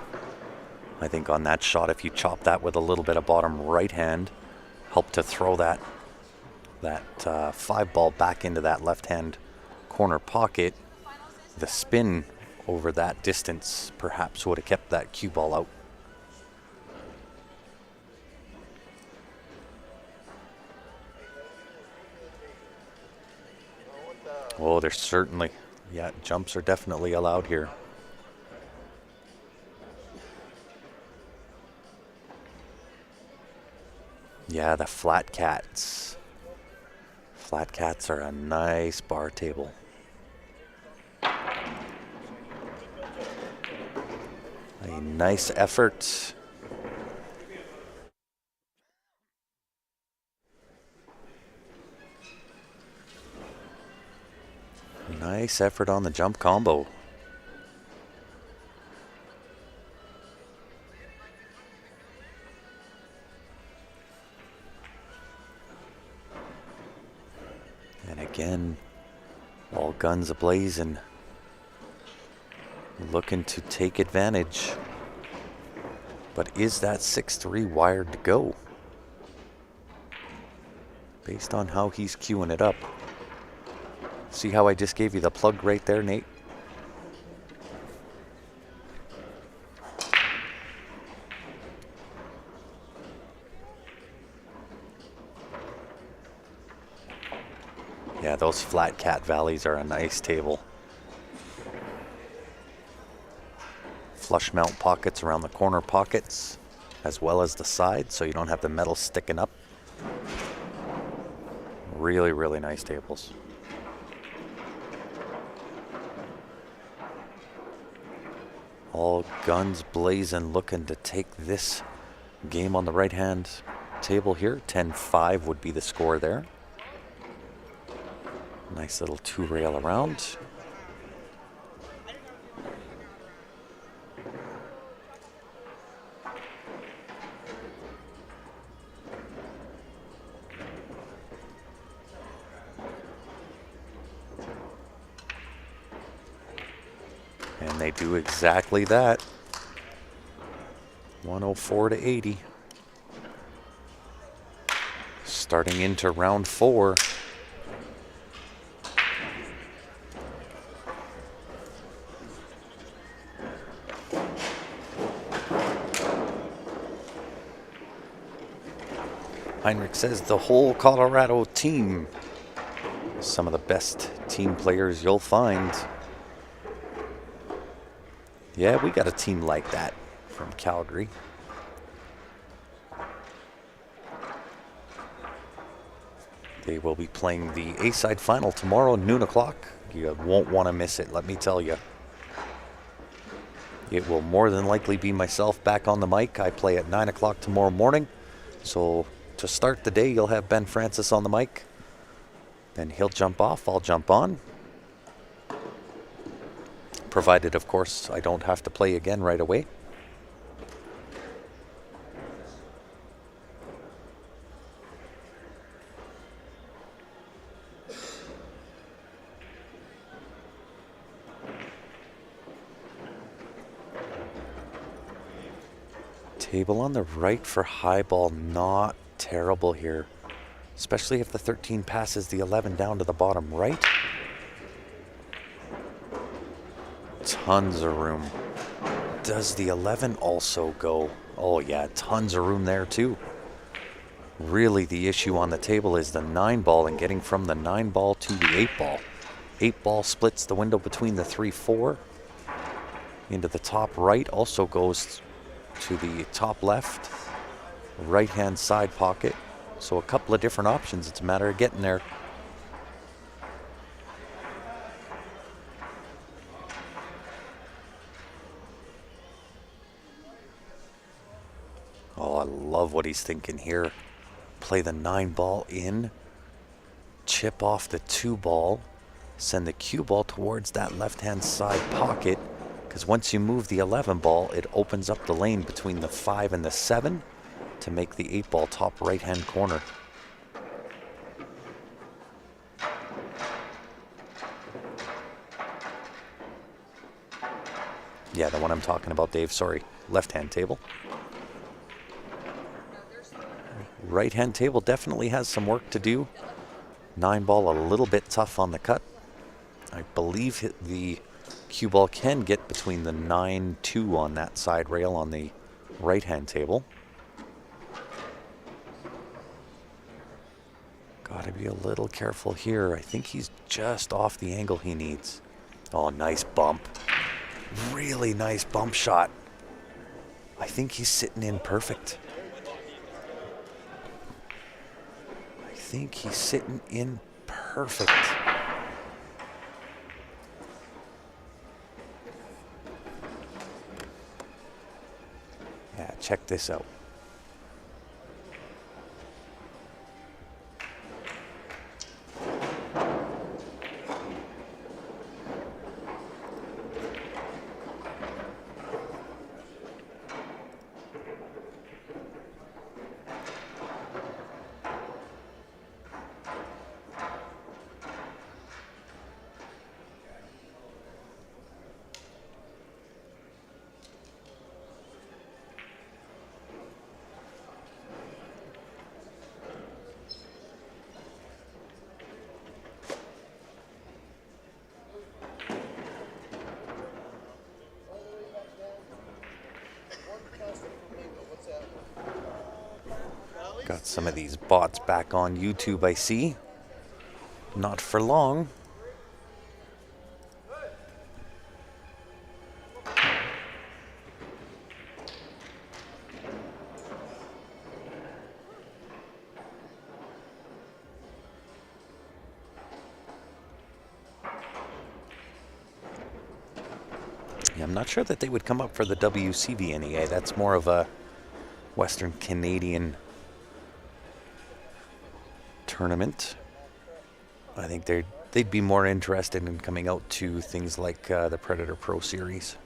I think on that shot, if you chop that with a little bit of bottom right hand, help to throw that 5-ball back into that left hand corner pocket, the spin over that distance perhaps would have kept that cue ball out. Oh, there's certainly, yeah, jumps are definitely allowed here. Yeah, the flat cats. Flat cats are a nice bar table. A nice effort. Nice effort on the jump combo. And again, all guns a-blazing. Looking to take advantage. But is that 6-3 wired to go? Based on how he's queuing it up. See how I just gave you the plug right there, Nate? Yeah, those flat cat valleys are a nice table. Flush mount pockets around the corner pockets, as well as the side, so you don't have the metal sticking up. Really, really nice tables. All guns blazing, looking to take this game on the right-hand table here. 10-5 would be the score there. Nice little 2-rail around. And they do exactly that. 104 to 80. Starting into round 4. Heinrich says the whole Colorado team, some of the best team players you'll find. Yeah, we got a team like that from Calgary. They will be playing the A-side final tomorrow, noon o'clock. You won't want to miss it, let me tell you. It will more than likely be myself back on the mic. I play at 9 o'clock tomorrow morning. So to start the day, you'll have Ben Francis on the mic. Then he'll jump off, I'll jump on. Provided, of course, I don't have to play again right away. Table on the right for high ball, not terrible here. Especially if the 13 passes the 11 down to the bottom right. Tons of room. Does the 11 also go? Oh yeah, tons of room there too. Really the issue on the table is the 9 ball and getting from the 9 ball to the 8 ball. 8 ball splits the window between the 3-4. Into the top right, also goes to the top left, right hand side pocket. So a couple of different options. It's a matter of getting there. Oh, I love what he's thinking here. Play the 9 ball in, chip off the 2 ball, send the cue ball towards that left hand side pocket, because once you move the 11 ball, it opens up the lane between the 5 and the 7 to make the 8 ball top right hand corner. Yeah, the one I'm talking about, Dave, sorry. Left hand table. Right hand table definitely has some work to do. 9 ball a little bit tough on the cut. I believe the cue ball can get between the 9-2 on that side rail on the right hand table. Gotta be a little careful here. I think he's just off the angle he needs. Oh, nice bump. Really nice bump shot. I think he's sitting in perfect. I think he's sitting in perfect. Yeah, check this out. Got some of these bots back on YouTube, I see. Not for long. Yeah, I'm not sure that they would come up for the WCVNEA. That's more of a Western Canadian tournament. I think they'd be more interested in coming out to things like the Predator Pro Series.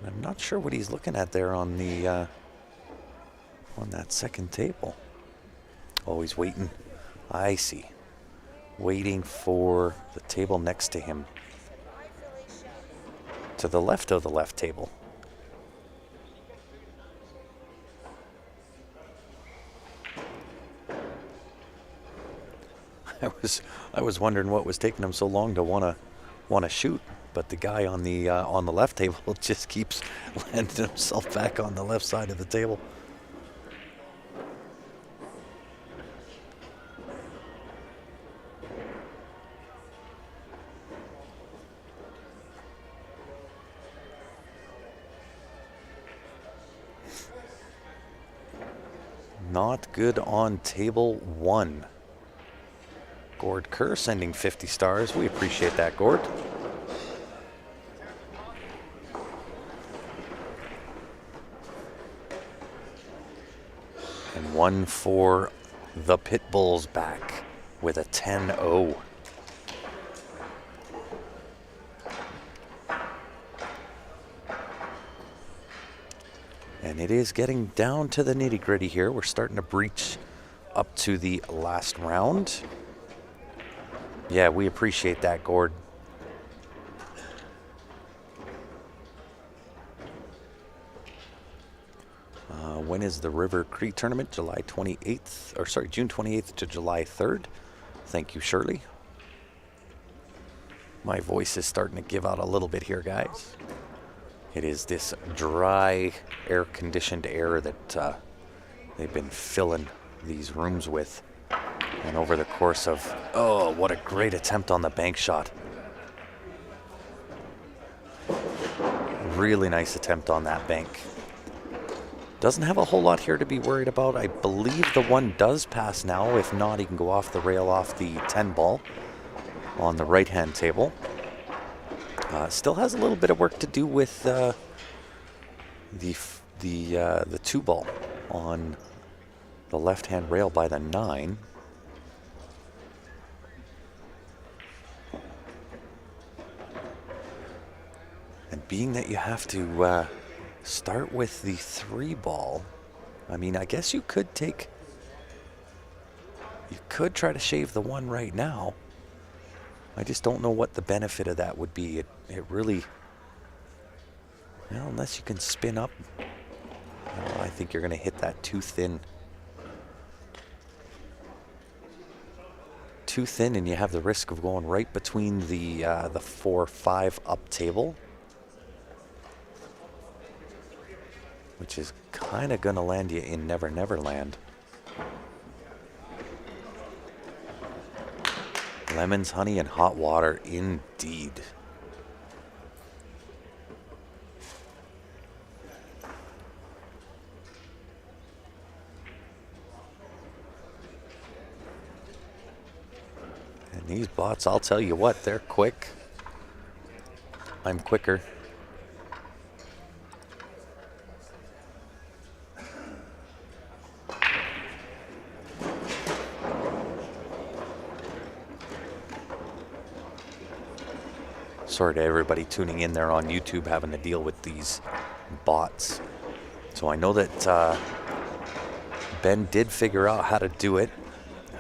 I'm not sure what he's looking at there on the on that second table. Oh, he's waiting. I see. Waiting for the table next to him. To the left of the left table. I was wondering what was taking him so long to wanna shoot, but the guy on the left table just keeps landing himself back on the left side of the table. Not good on table 1. Gord Kerr sending 50 stars. We appreciate that, Gord. And one for the Pitbulls back with a 10-0. And it is getting down to the nitty-gritty here. We're starting to breach up to the last round. Yeah, we appreciate that, Gord. When is the River Cree tournament? June 28th to July 3rd. Thank you, Shirley. My voice is starting to give out a little bit here, guys. It is this dry, air-conditioned air that they've been filling these rooms with. And over the course of, oh, what a great attempt on the bank shot. Really nice attempt on that bank. Doesn't have a whole lot here to be worried about. I believe the one does pass now. If not, he can go off the rail off the 10 ball on the right-hand table. Still has a little bit of work to do with the 2 ball on the left-hand rail by the 9. And being that you have to start with the 3 ball, I mean, I guess you could try to shave the 1 right now. I just don't know what the benefit of that would be. It really, well, unless you can spin up, I think you're going to hit that too thin. Too thin, and you have the risk of going right between the 4-5 up table, which is kind of going to land you in Never Never Land. Lemons, honey, and hot water, indeed. And these bots, I'll tell you what, they're quick. I'm quicker. Sorry to everybody tuning in there on YouTube having to deal with these bots. So I know that Ben did figure out how to do it,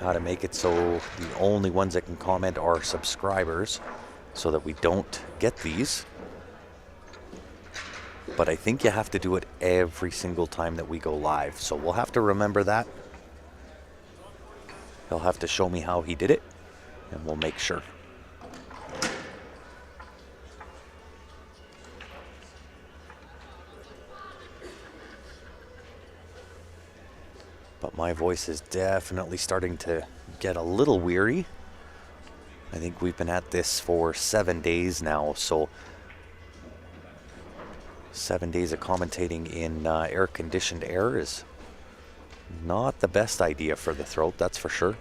how to make it so the only ones that can comment are subscribers so that we don't get these. But I think you have to do it every single time that we go live. So we'll have to remember that. He'll have to show me how he did it, and we'll make sure. But my voice is definitely starting to get a little weary. I think we've been at this for 7 days now, so 7 days of commentating in air-conditioned air is not the best idea for the throat, that's for sure.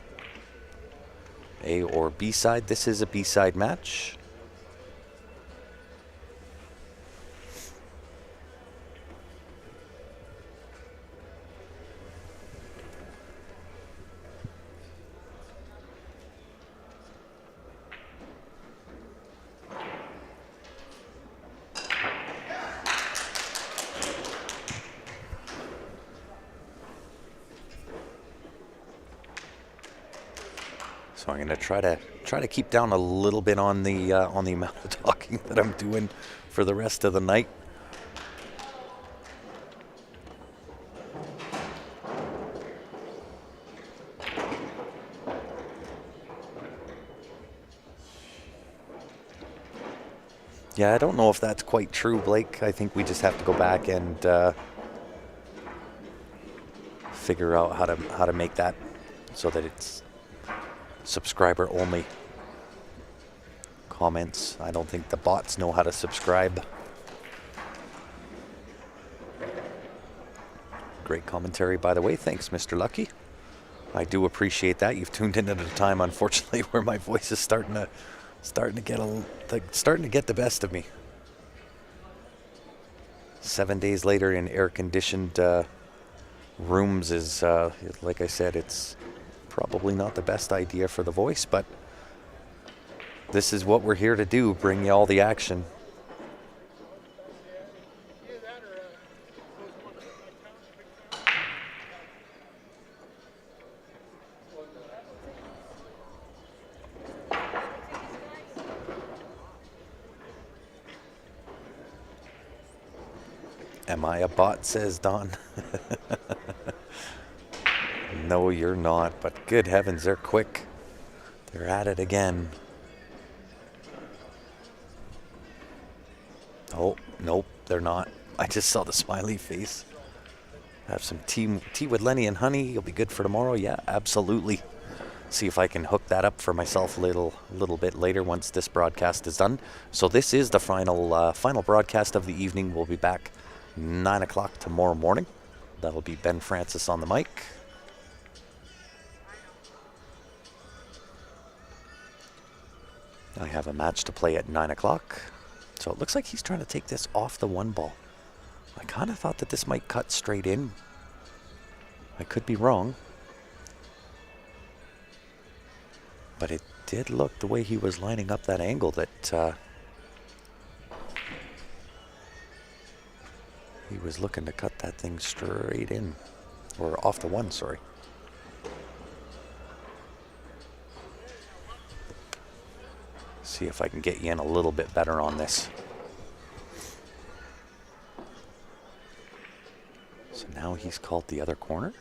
A or B side, this is a B side match. So I'm going to try to keep down a little bit on the amount of talking that I'm doing for the rest of the night. Yeah, I don't know if that's quite true, Blake. I think we just have to go back and figure out how to make that so that it's subscriber only comments. I don't think the bots know how to subscribe. Great commentary, by the way. Thanks, Mr. Lucky. I do appreciate that. You've tuned in at a time, unfortunately, where my voice is starting to get the best of me. 7 days later in air-conditioned rooms is, like I said, it's probably not the best idea for the voice, but this is what we're here to do, bring you all the action. Am I a bot, says Don. No, you're not, but good heavens, they're quick. They're at it again. Oh, nope, they're not. I just saw the smiley face. Have some tea with Lenny and honey. You'll be good for tomorrow. Yeah, absolutely. See if I can hook that up for myself a little bit later once this broadcast is done. So this is the final broadcast of the evening. We'll be back 9 o'clock tomorrow morning. That'll be Ben Francis on the mic. I have a match to play at 9 o'clock. So it looks like he's trying to take this off the one ball. I kind of thought that this might cut straight in. I could be wrong. But it did look the way he was lining up that angle that he was looking to cut that thing straight in. Or off the one, sorry. See if I can get you in a little bit better on this. So now he's called the other corner.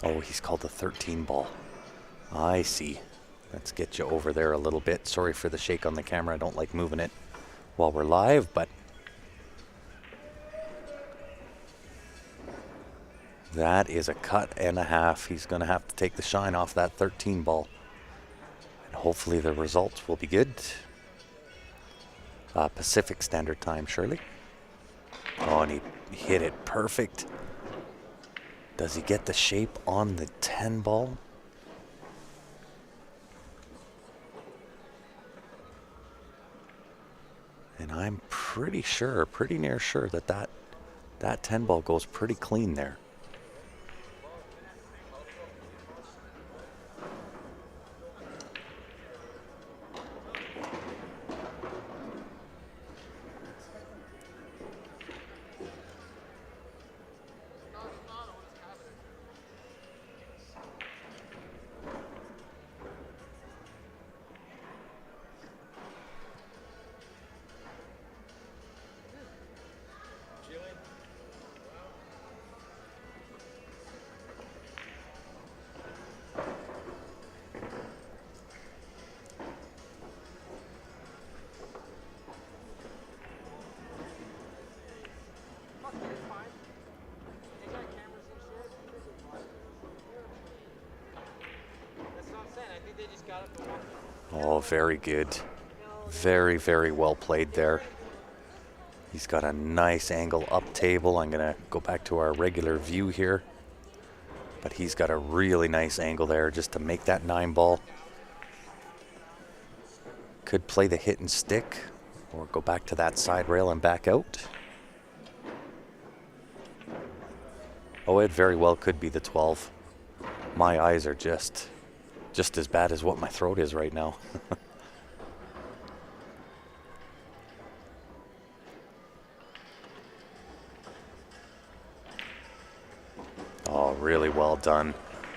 Oh, he's called the 13 ball. I see. Let's get you over there a little bit. Sorry for the shake on the camera. I don't like moving it while we're live, but that is a cut and a half. He's going to have to take the shine off that 13 ball. And hopefully the results will be good. Pacific Standard Time, surely. Oh, and he hit it perfect. Does he get the shape on the 10 ball? And I'm pretty near sure that 10 ball goes pretty clean there. Oh, very good. Very, very well played there. He's got a nice angle up table. I'm going to go back to our regular view here. But he's got a really nice angle there just to make that 9 ball. Could play the hit and stick or go back to that side rail and back out. Oh, it very well could be the 12. My eyes are just as bad as what my throat is right now. Oh, really well done.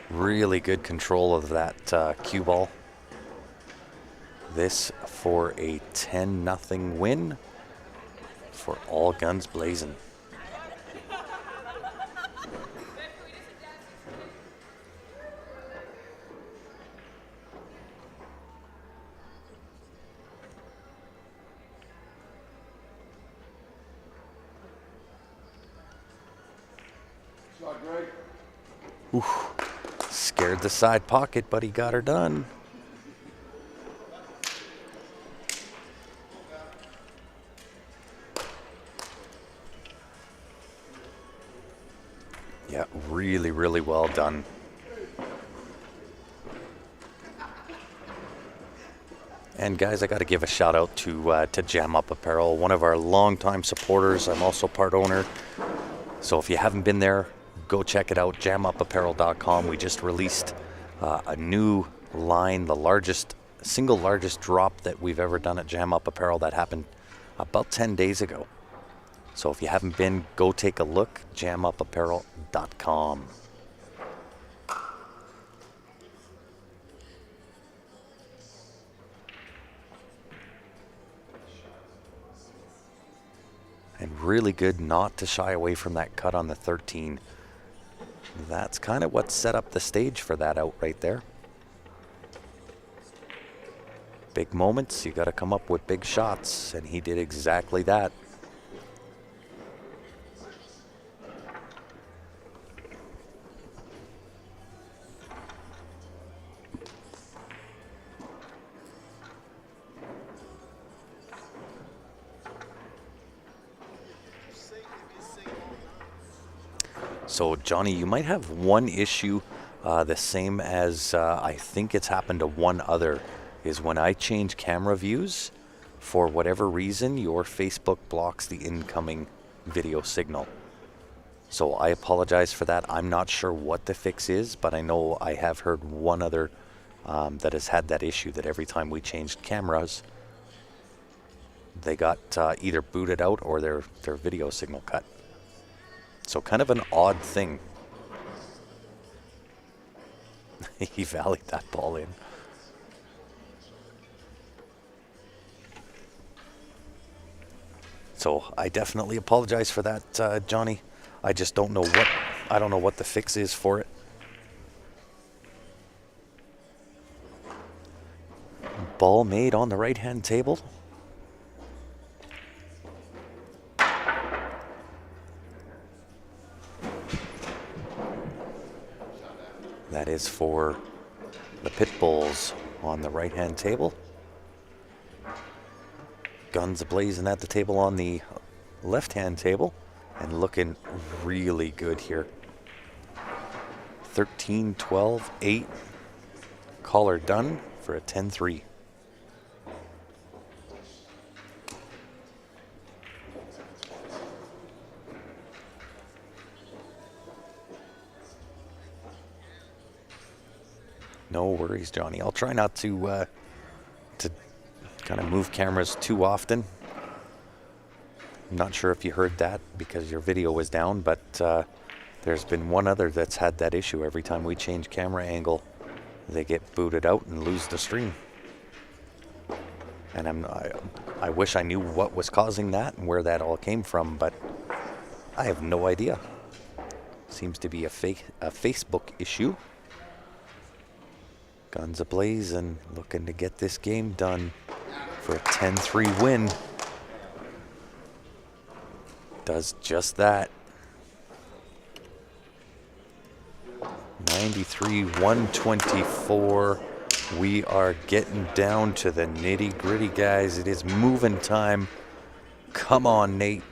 Really good control of that cue ball. This for a 10-0 win for All Guns Blazing. Scared the side pocket, but he got her done. Yeah, really, really well done. And guys, I got to give a shout out to Jam Up Apparel, one of our longtime supporters. I'm also part owner. So if you haven't been there, go check it out, jamupapparel.com. We just released a new line, the single largest drop that we've ever done at Jam Up Apparel. That happened about 10 days ago. So if you haven't been, go take a look, jamupapparel.com. And really good not to shy away from that cut on the 13. That's kind of what set up the stage for that out right there. Big moments, you got to come up with big shots, and he did exactly that. So, Johnny, you might have one issue, the same as I think it's happened to one other, is when I change camera views, for whatever reason, your Facebook blocks the incoming video signal. So I apologize for that. I'm not sure what the fix is, but I know I have heard one other that has had that issue, that every time we changed cameras, they got either booted out or their video signal cut. So kind of an odd thing. He volleyed that ball in. So I definitely apologize for that, Johnny. I just don't know what the fix is for it. Ball made on the right-hand table. That is for the Pit Bulls on the right-hand table. Guns ablazing at the table on the left-hand table, and looking really good here. 13, 12, 8. Collar done for a 10-3. No worries, Johnny. I'll try not to kind of move cameras too often. I'm not sure if you heard that because your video was down, but there's been one other that's had that issue. Every time we change camera angle, they get booted out and lose the stream. And I wish I knew what was causing that and where that all came from, but I have no idea. Seems to be a Facebook issue. Guns ablaze and looking to get this game done for a 10-3 win. Does just that. 93-124. We are getting down to the nitty-gritty, guys. It is moving time. Come on, Nate.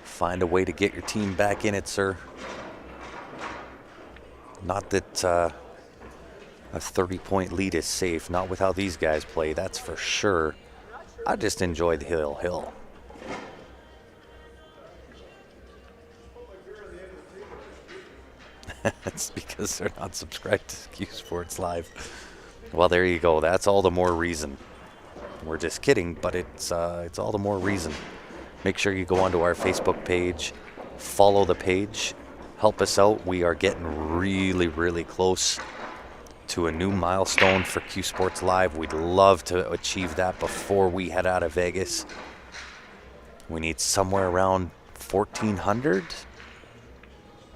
Find a way to get your team back in it, sir. Not that a 30-point lead is safe. Not with how these guys play, that's for sure. I just enjoy the hill. That's because they're not subscribed to Q Sports Live. Well, there you go. That's all the more reason. We're just kidding, but it's all the more reason. Make sure you go onto our Facebook page, follow the page, help us out. We are getting really, really close to a new milestone for Q Sports Live. We'd love to achieve that before we head out of Vegas. We need somewhere around 1,400,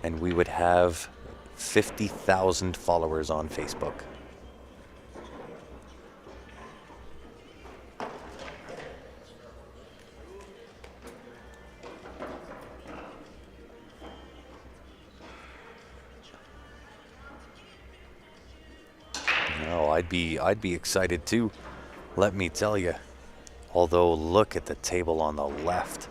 and we would have 50,000 followers on Facebook. I'd be excited too. Let me tell you. Although look at the table on the left.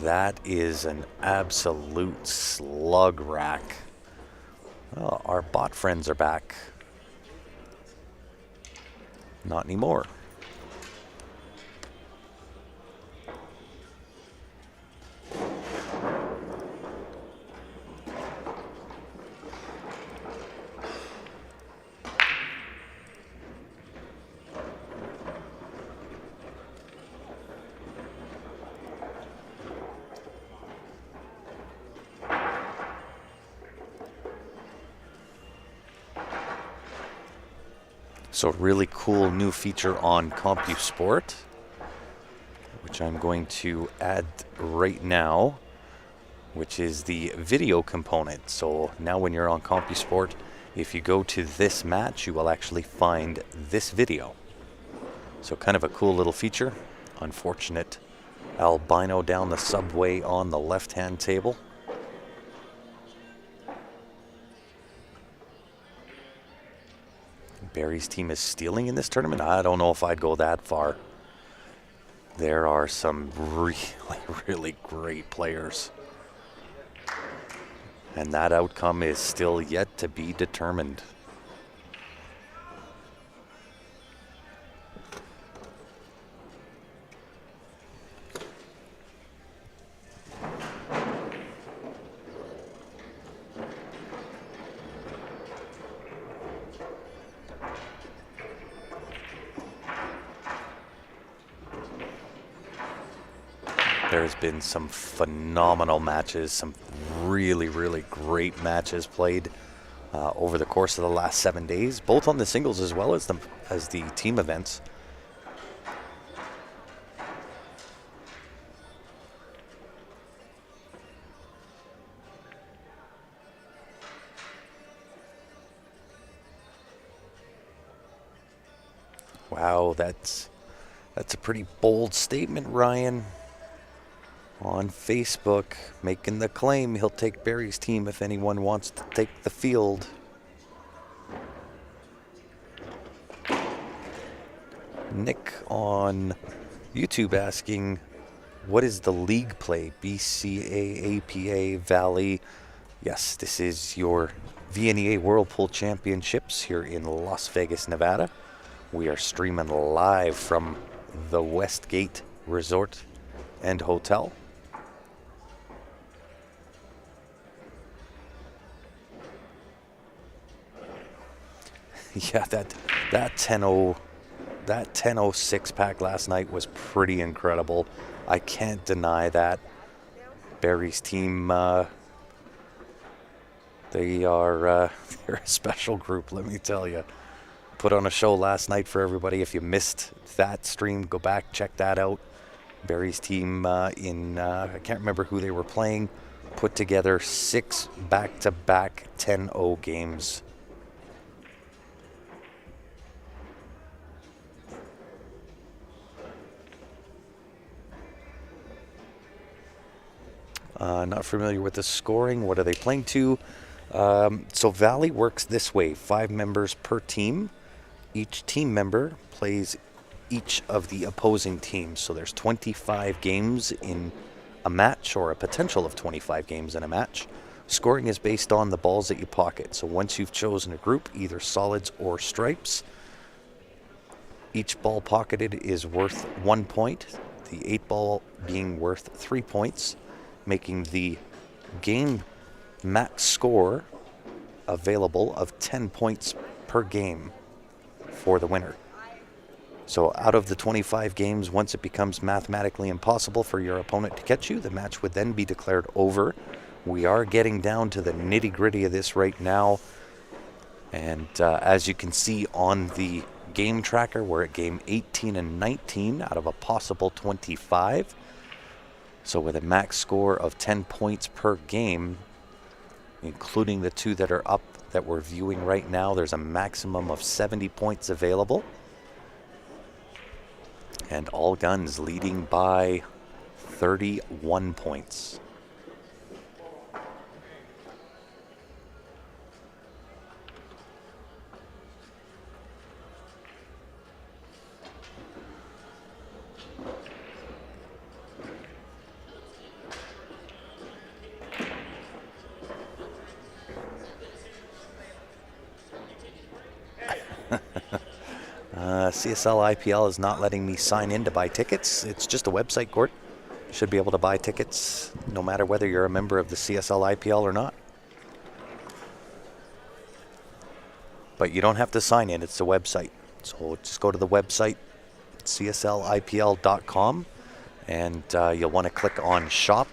That is an absolute slug rack. Oh, our bot friends are back. Not anymore. So really cool new feature on CompuSport, which I'm going to add right now, which is the video component. So now when you're on CompuSport, if you go to this match, you will actually find this video. So kind of a cool little feature. Unfortunate albino down the subway on the left-hand table. Barry's team is stealing in this tournament. I don't know if I'd go that far. There are some really, really great players. And that outcome is still yet to be determined. There's been some phenomenal matches, some really, really great matches played over the course of the last 7 days, both on the singles as well as the team events. Wow, that's a pretty bold statement, Ryan. On Facebook, making the claim he'll take Barry's team if anyone wants to take the field. Nick on YouTube asking, what is the league play? BCA, APA, Valley. Yes, this is your VNEA Whirlpool Championships here in Las Vegas, Nevada. We are streaming live from the Westgate Resort and Hotel. Yeah, that 10-0 six-pack last night was pretty incredible. I can't deny that. Barry's team, they're a special group, let me tell you. Put on a show last night for everybody. If you missed that stream, go back, check that out. Barry's team I can't remember who they were playing, put together 6 back-to-back 10-0 games. Not familiar with the scoring. What are they playing to? So Valley works this way. 5 members per team. Each team member plays each of the opposing teams. So there's 25 games in a match, or a potential of 25 games in a match. Scoring is based on the balls that you pocket. So once you've chosen a group, either solids or stripes, each ball pocketed is worth 1 point. The 8 ball being worth 3 points. Making the game max score available of 10 points per game for the winner. So out of the 25 games, once it becomes mathematically impossible for your opponent to catch you, the match would then be declared over. We are getting down to the nitty-gritty of this right now. And as you can see on the game tracker, we're at game 18 and 19 out of a possible 25. So with a max score of 10 points per game, including the 2 that are up that we're viewing right now, there's a maximum of 70 points available. And all guns leading by 31 points. CSL IPL is not letting me sign in to buy tickets. It's just a website, Gord. You should be able to buy tickets no matter whether you're a member of the CSL IPL or not. But you don't have to sign in. It's a website. So just go to the website, cslipl.com, and you'll want to click on Shop.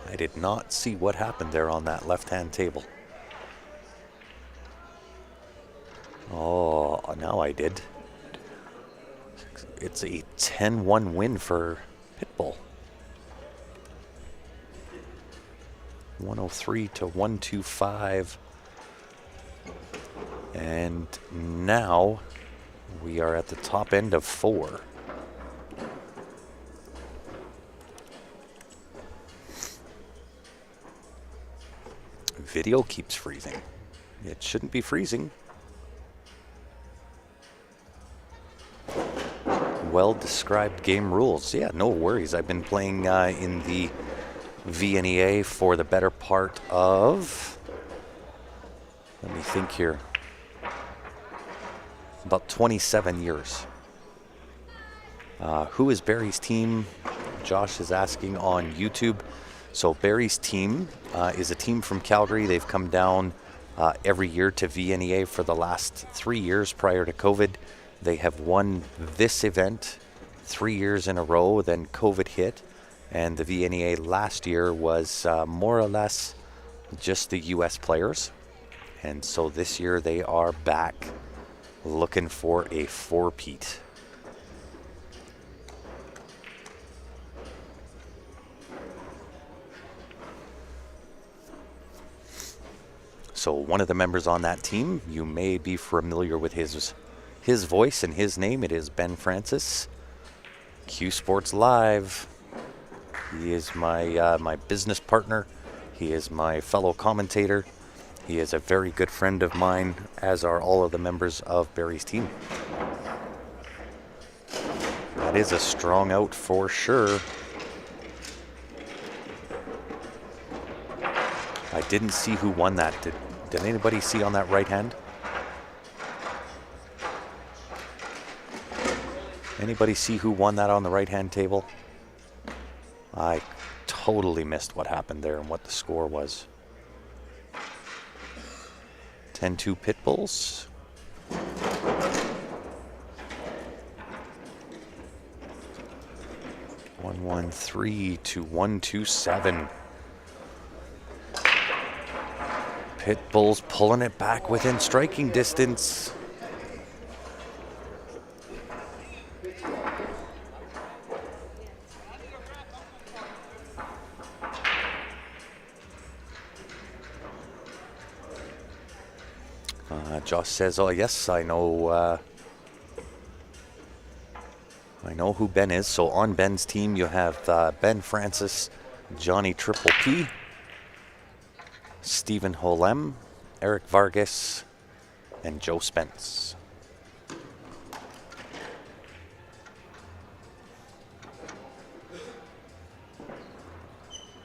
I did not see what happened there on that left-hand table. Oh, now I did. It's a 10-1 win for Pitbull. 103 to 125. And now we are at the top end of 4. Video keeps freezing. It shouldn't be freezing. Well-described game rules. Yeah, no worries. I've been playing in the VNEA for the better part of, let me think here, about 27 years. Who is Barry's team? Josh is asking on YouTube. So Barry's team is a team from Calgary. They've come down every year to VNEA for the last 3 years prior to COVID. They have won this event 3 years in a row, then COVID hit, and the VNEA last year was more or less just the US players. And so this year they are back looking for a four-peat. So one of the members on that team, you may be familiar with his voice and his name. It is Ben Francis, Q Sports Live. He is my business partner. He is my fellow commentator. He is a very good friend of mine, as are all of the members of Barry's team. That is a strong out for sure. I didn't see who won that. Did anybody see on that right hand? Anybody see who won that on the right hand table? I totally missed what happened there and what the score was. 10-2 Pitbulls. (113 to 127). Pitbulls pulling it back within striking distance. Josh says, "Oh yes, I know who Ben is." So on Ben's team, you have Ben Francis, Johnny Triple P, Stephen Holem, Eric Vargas, and Joe Spence.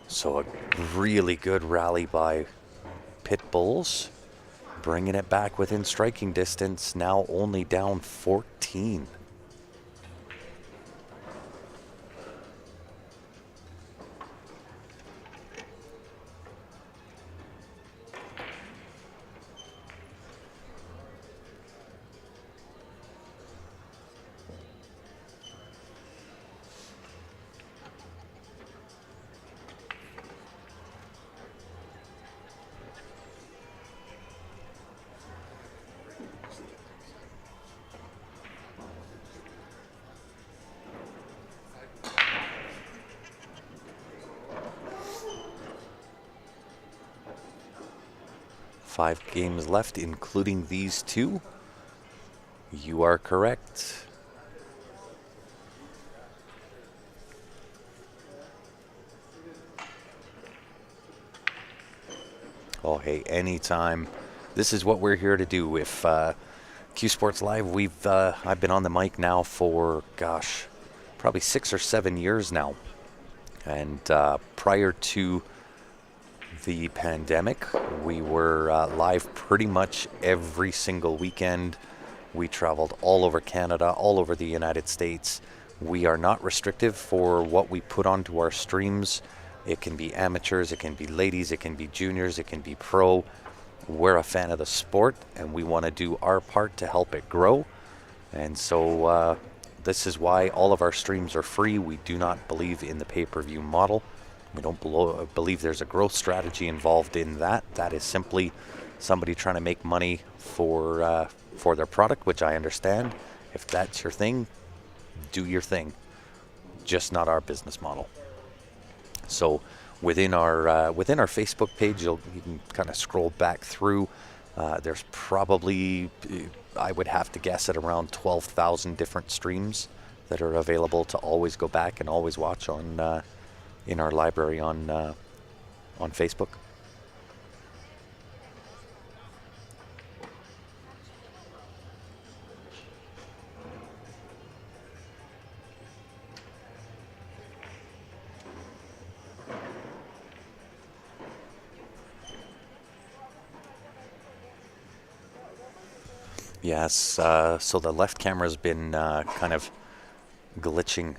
So a really good rally by Pitbulls, bringing it back within striking distance, now only down 14. Five games left, including these two. You are correct. Oh, hey, anytime. This is what we're here to do. With Q Sports Live, I've been on the mic now for, gosh, probably 6 or 7 years now. And prior to the pandemic, we were live pretty much every single weekend. We traveled all over Canada, all over the United States. We are not restrictive for what we put onto our streams. It can be amateurs, it can be ladies, it can be juniors, it can be pro. We're a fan of the sport, and we want to do our part to help it grow. And so this is why all of our streams are free. We do not believe in the pay-per-view model. We don't believe there's a growth strategy involved in that. That is simply somebody trying to make money for their product, which I understand. If that's your thing, do your thing. Just not our business model. So within our Facebook page, you can kind of scroll back through. There's probably, I would have to guess, at around 12,000 different streams that are available to always go back and always watch on in our library on Facebook. Yes, so the left camera's been kind of glitching.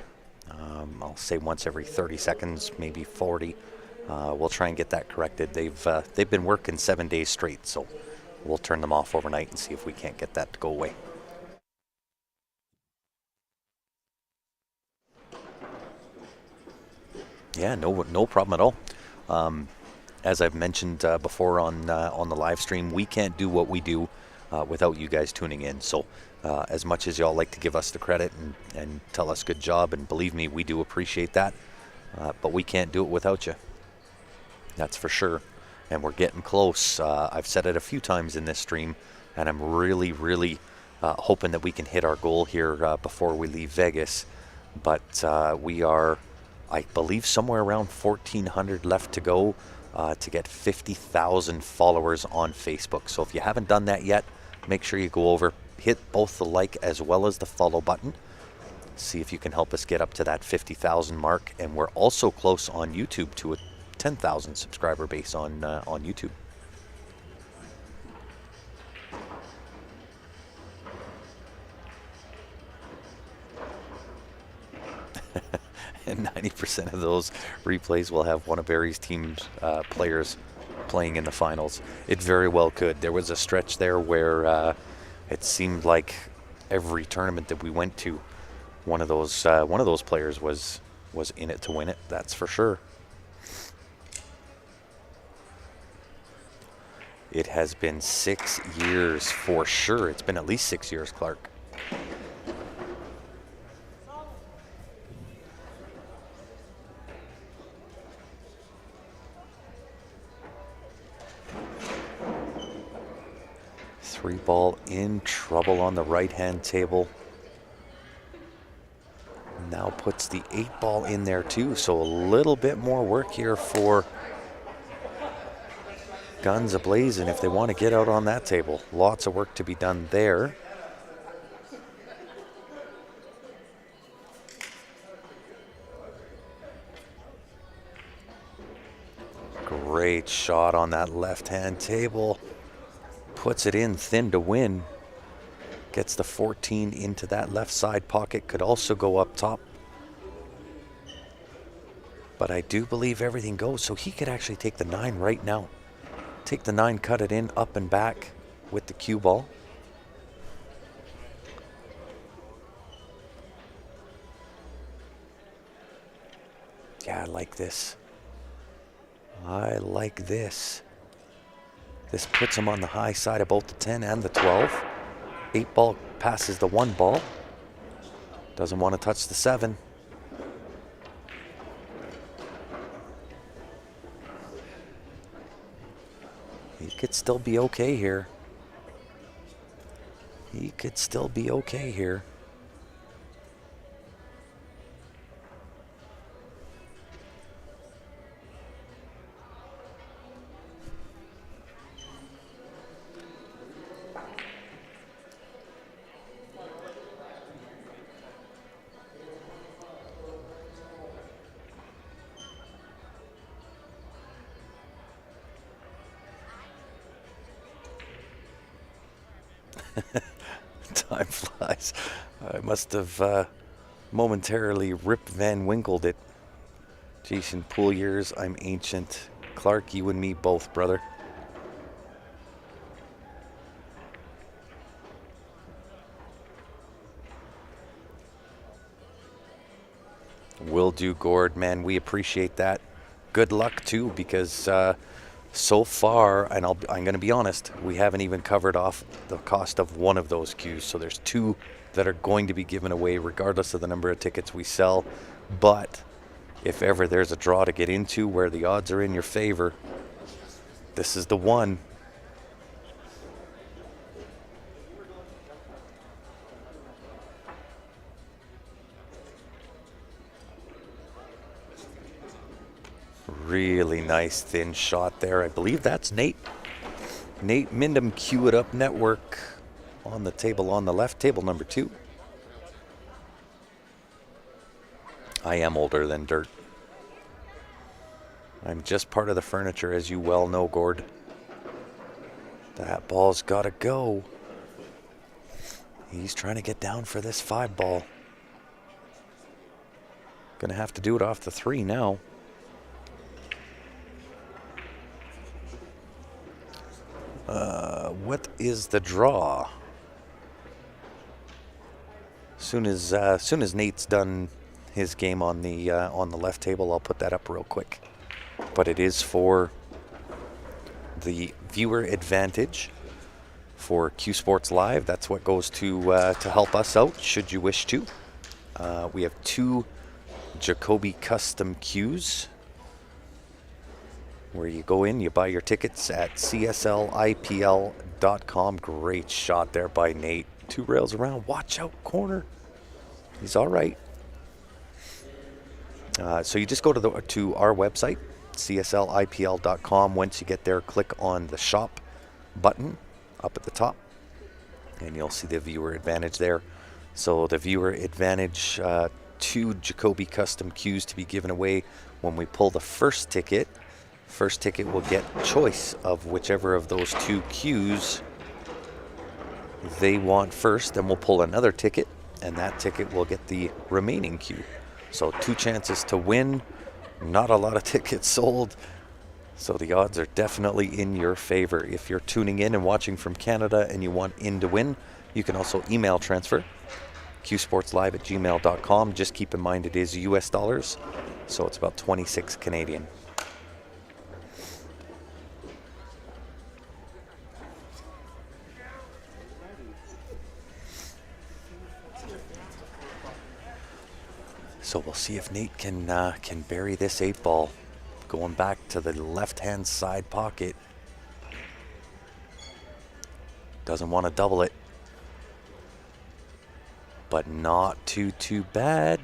I'll say once every 30 seconds, maybe 40. We'll try and get that corrected. They've been working 7 days straight, so we'll turn them off overnight and see if we can't get that to go away. Yeah, no problem at all. As I've mentioned before on the live stream, we can't do what we do without you guys tuning in. So as much as y'all like to give us the credit and tell us good job, and believe me, we do appreciate that, but we can't do it without you. That's for sure. And we're getting close. I've said it a few times in this stream, and I'm really hoping that we can hit our goal here before we leave Vegas. But we are, I believe, somewhere around 1,400 left to go to get 50,000 followers on Facebook. So if you haven't done that yet, make sure you go over, hit both the like as well as the follow button. See if you can help us get up to that 50,000 mark. And we're also close on YouTube to a 10,000 subscriber base on YouTube. And 90% of those replays will have one of Barry's team's players playing in the finals. It very well could. There was a stretch there where it seemed like every tournament that we went to, one of those players was in it to win it. That's for sure. It has been 6 years for sure. It's been at least 6 years, Clark. Three ball in trouble on the right-hand table. Now puts the 8 ball in there too, so a little bit more work here for Guns a-blazing if they want to get out on that table. Lots of work to be done there. Great shot on that left-hand table. Puts it in thin to win. Gets the 14 into that left side pocket. Could also go up top. But I do believe everything goes, so he could actually take the 9 right now. Take the 9, cut it in, up and back with the cue ball. Yeah, I like this. I like this. This puts him on the high side of both the 10 and the 12. 8 ball passes the 1 ball. Doesn't want to touch the 7. He could still be okay here. He could still be okay here. Time flies. I must have momentarily Rip Van Winkled it. Jason, pool years, I'm ancient. Clark, you and me both, brother. Will do, Gord. Man, we appreciate that. Good luck, too, because so far, and I'm going to be honest, we haven't even covered off the cost of one of those cues. So there's two that are going to be given away regardless of the number of tickets we sell. But if ever there's a draw to get into where the odds are in your favor, this is the one. Really nice thin shot there. I believe that's Nate. Nate Mindham, Cue It Up Network on the table on the left, table number 2. I am older than dirt. I'm just part of the furniture, as you well know, Gord. That ball's got to go. He's trying to get down for this 5 ball. Gonna have to do it off the 3 now. What is the draw? Soon as Nate's done his game on the left table, I'll put that up real quick. But it is for the viewer advantage for Q Sports Live. That's what goes to help us out, should you wish to. We have 2 Jacoby custom cues, where you go in, you buy your tickets at cslipl.com. Great shot there by Nate. 2 rails around. Watch out, corner. He's all right. So you just go to our website, cslipl.com. Once you get there, click on the shop button up at the top, and you'll see the viewer advantage there. So the viewer advantage, 2 Jacoby custom cues to be given away when we pull the first ticket. First ticket will get choice of whichever of those 2 cues they want first. Then we'll pull another ticket, and that ticket will get the remaining cue. So 2 chances to win. Not a lot of tickets sold, so the odds are definitely in your favor. If you're tuning in and watching from Canada and you want in to win, you can also email transfer qsportslive@gmail.com. Just keep in mind it is US dollars, so it's about 26 Canadian. So we'll see if Nate can bury this 8 ball. Going back to the left-hand side pocket. Doesn't want to double it. But not too bad.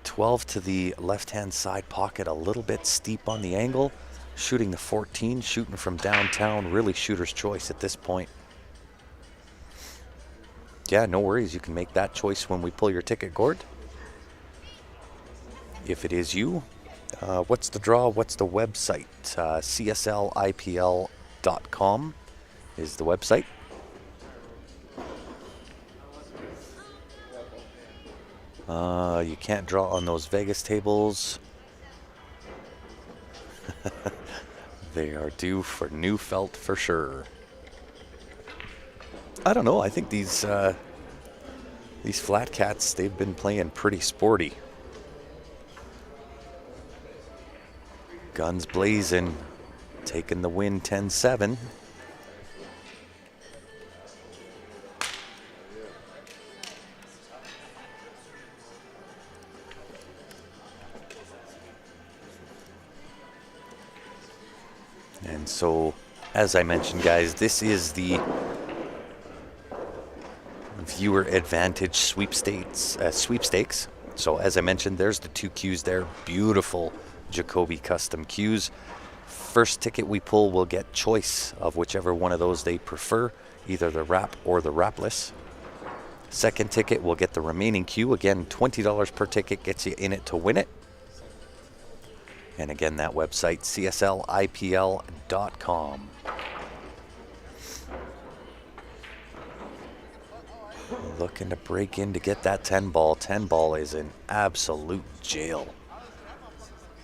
12 to the left-hand side pocket, a little bit steep on the angle. Shooting the 14, shooting from downtown, really shooter's choice at this point. Yeah, no worries. You can make that choice when we pull your ticket, Gord. If it is you. What's the draw? What's the website? cslipl.com is the website. You can't draw on those Vegas tables. They are due for new felt for sure. I don't know. I think these Flat Cats, they've been playing pretty sporty. Guns blazing, taking the win 10-7. And so, as I mentioned, guys, this is the viewer advantage sweepstakes. So as I mentioned, there's the 2 cues there. Beautiful Jacoby custom cues. First ticket we pull will get choice of whichever one of those they prefer, either the wrap or the wrapless. Second ticket will get the remaining cue. Again, $20 per ticket gets you in it to win it. And again, that website, cslipl.com. looking to break in to get that 10 ball. 10 ball is in absolute jail.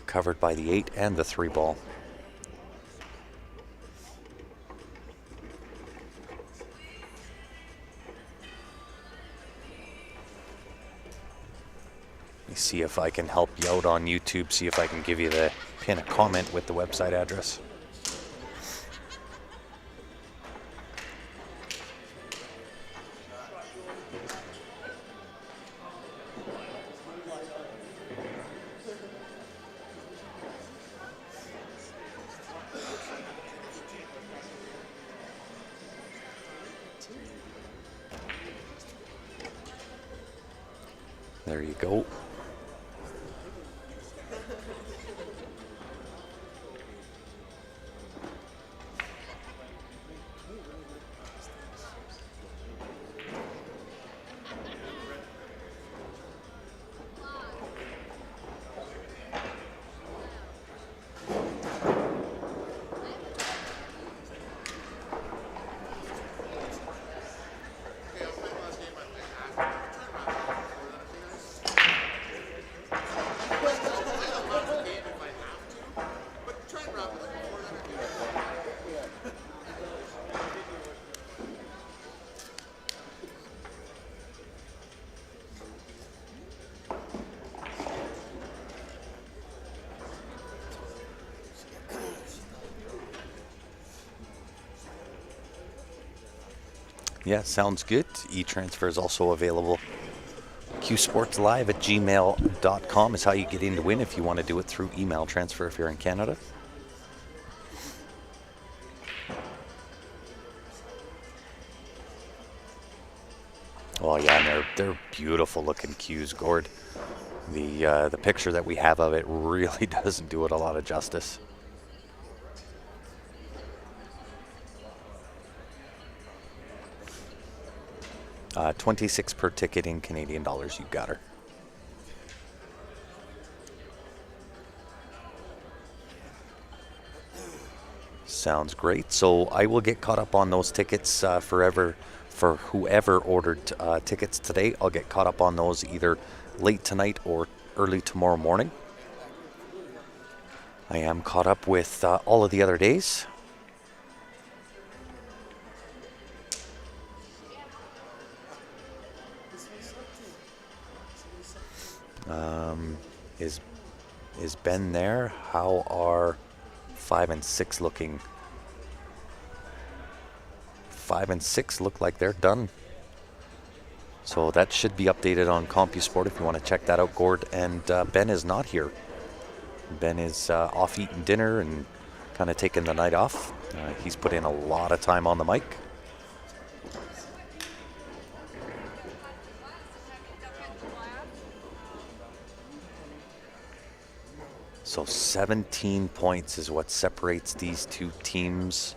Covered by the 8 and the 3 ball. Let me see if I can help you out on YouTube, see if I can give you the pin a comment with the website address. There you go. Yeah, sounds good. E-transfer is also available. qsportslive@gmail.com is how you get in to win if you want to do it through email transfer if you're in Canada. Oh yeah, and they're beautiful looking cues, Gord. The picture that we have of it really doesn't do it a lot of justice. 26 per ticket in Canadian dollars. You got her. Sounds great. So I will get caught up on those tickets for whoever ordered tickets today. I'll get caught up on those either late tonight or early tomorrow morning. I am caught up with all of the other days. Is Ben there? How are 5 and 6 looking? 5 and 6 look like they're done. So that should be updated on CompuSport if you want to check that out, Gord. And Ben is not here. Ben is off eating dinner and kind of taking the night off. He's put in a lot of time on the mic. So 17 points is what separates these two teams.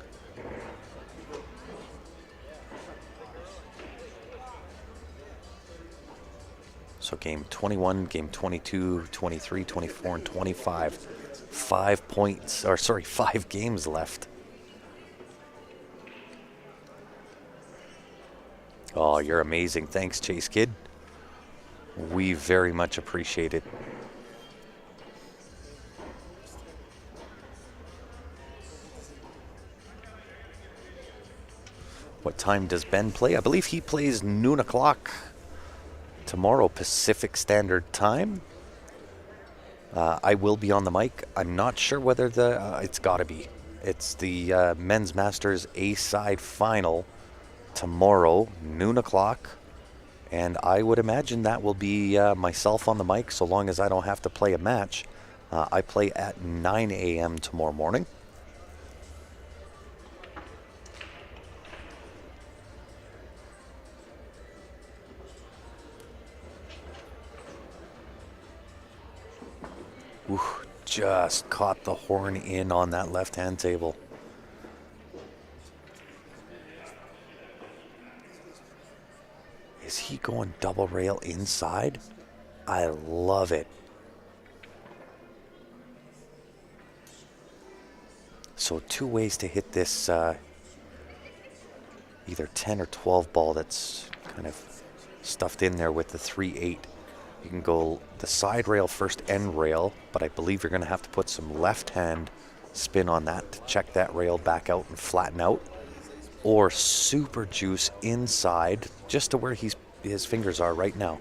So game 21, game 22, 23, 24, and 25. 5 points, or sorry, 5 games left. Oh, you're amazing. Thanks, Chase Kid. We very much appreciate it. What time does Ben play? I believe he plays noon o'clock tomorrow, Pacific Standard Time. I will be on the mic. I'm not sure whether it's got to be. It's the Men's Masters A-side final tomorrow, noon o'clock. And I would imagine that will be myself on the mic, so long as I don't have to play a match. I play at 9 a.m. tomorrow morning. Ooh, just caught the horn in on that left-hand table. Is he going double rail inside? I love it. So 2 ways to hit this either 10 or 12 ball that's kind of stuffed in there with the 3-8. You can go the side rail first, end rail, but I believe you're going to have to put some left-hand spin on that to check that rail back out and flatten out. Or super juice inside, just to where his fingers are right now.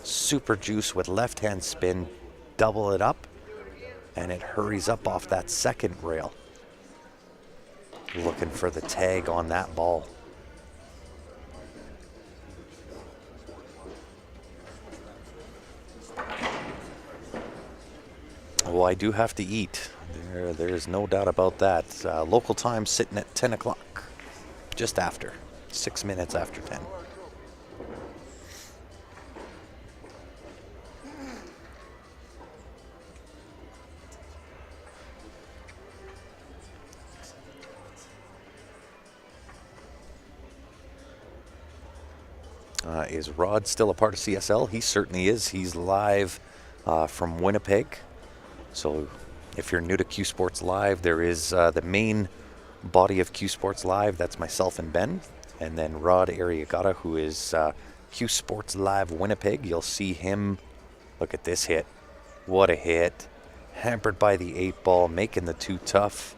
Super juice with left-hand spin, double it up, and it hurries up off that second rail. Looking for the tag on that ball. Oh, I do have to eat. There's no doubt about that. Local time sitting at 10 o'clock. Just after. 6 minutes after 10. Is Rod still a part of CSL? He certainly is. He's live from Winnipeg. So if you're new to Q Sports Live, there is the main body of Q Sports Live. That's myself and Ben. And then Rod Arriagata, who is Q Sports Live Winnipeg. You'll see him. Look at this hit. What a hit. Hampered by the 8-ball, making the 2 tough.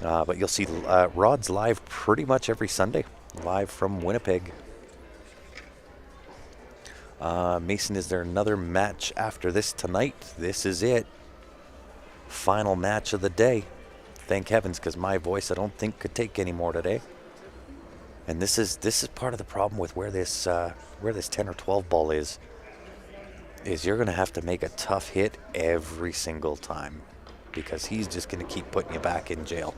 But you'll see Rod's live pretty much every Sunday. Live from Winnipeg. Mason, is there another match after this tonight? This is it. Final match of the day. Thank heavens, because my voice I don't think could take any more today. And this is part of the problem with where this 10 or 12 ball is you're going to have to make a tough hit every single time, because he's just going to keep putting you back in jail.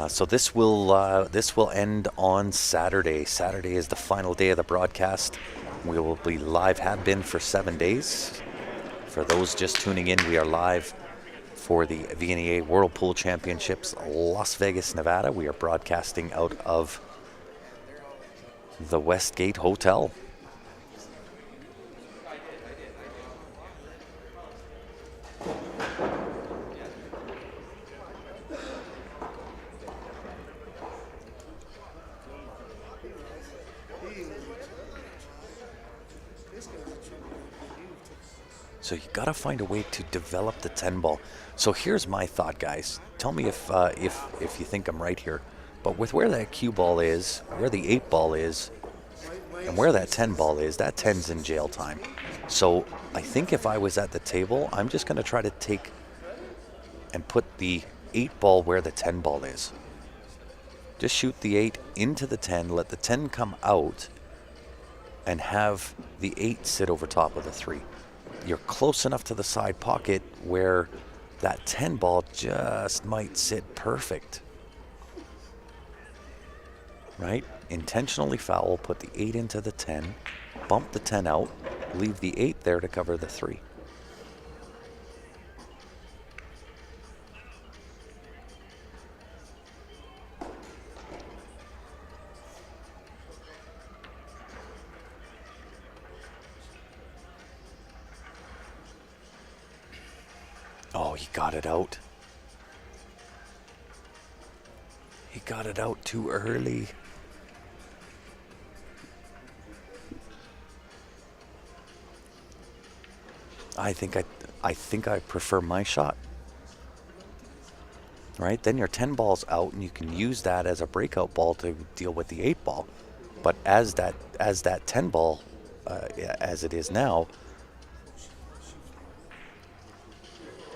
So this will end on Saturday. Saturday is the final day of the broadcast. We will be live, have been for 7 days. For those just tuning in, we are live for the VNEA World Pool Championships, Las Vegas, Nevada. We are broadcasting out of the Westgate Hotel. So you got to find a way to develop the 10 ball. So here's my thought, guys. Tell me if you think I'm right here. But with where that cue ball is, where the 8 ball is, and where that 10 ball is, that 10's in jail time. So I think if I was at the table, I'm just going to try to take and put the 8 ball where the 10 ball is. Just shoot the 8 into the 10, let the 10 come out, and have the 8 sit over top of the 3. You're close enough to the side pocket where that 10 ball just might sit perfect. Right? Intentionally foul, put the 8 into the 10, bump the 10 out, leave the 8 there to cover the 3. Oh, he got it out. He got it out too early. I think I prefer my shot. Right? Then your 10 ball's out and you can use that as a breakout ball to deal with the 8 ball. But as that 10 ball as it is now,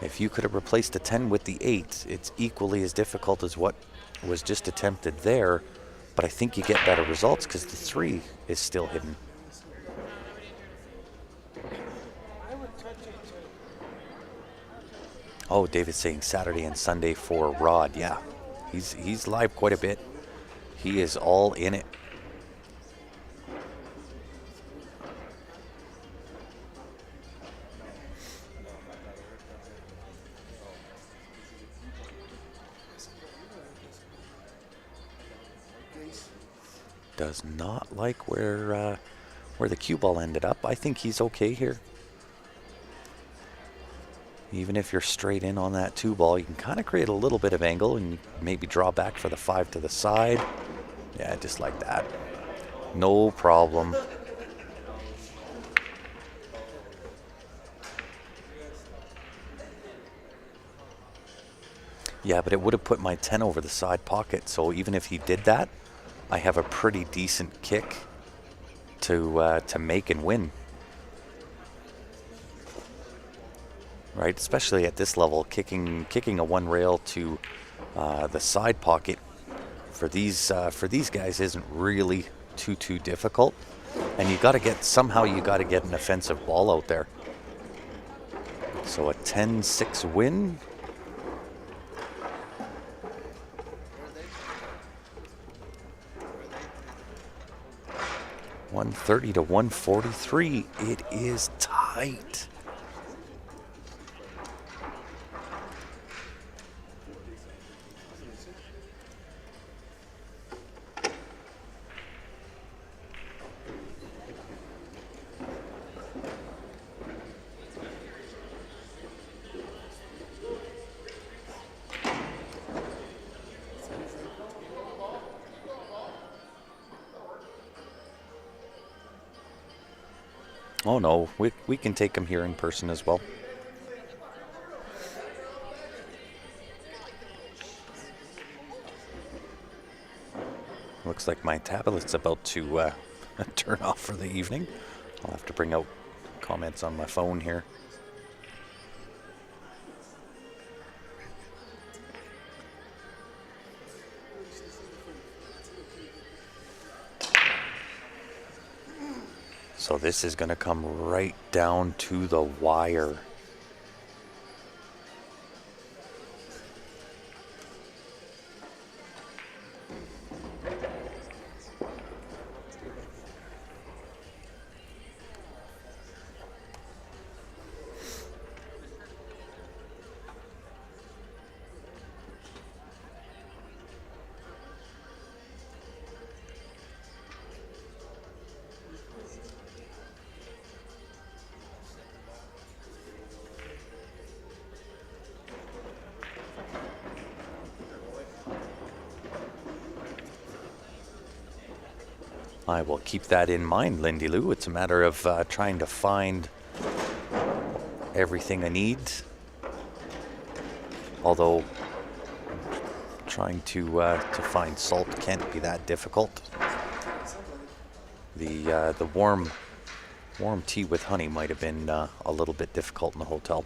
if you could have replaced the 10 with the 8, it's equally as difficult as what was just attempted there, but I think you get better results because the 3 is still hidden. Oh, David's saying Saturday and Sunday for Rod. Yeah, he's live quite a bit. He is all in it. Does not like where the cue ball ended up. I think he's okay here. Even if you're straight in on that 2 ball, you can kind of create a little bit of angle and maybe draw back for the 5 to the side. Yeah, just like that. No problem. Yeah, but it would have put my 10 over the side pocket. So even if he did that, I have a pretty decent kick to make and win. Right, especially at this level, kicking a 1 rail to the side pocket for these guys isn't really too difficult. And you got to get an offensive ball out there. So a 10-6 win. $130 to $143. It is tight. Oh no, we can take him here in person as well. Looks like my tablet's about to turn off for the evening. I'll have to bring out comments on my phone here. So this is going to come right down to the wire. I will keep that in mind, Lindy Lou. It's a matter of trying to find everything I need. Although trying to find salt can't be that difficult. The warm tea with honey might have been a little bit difficult in the hotel.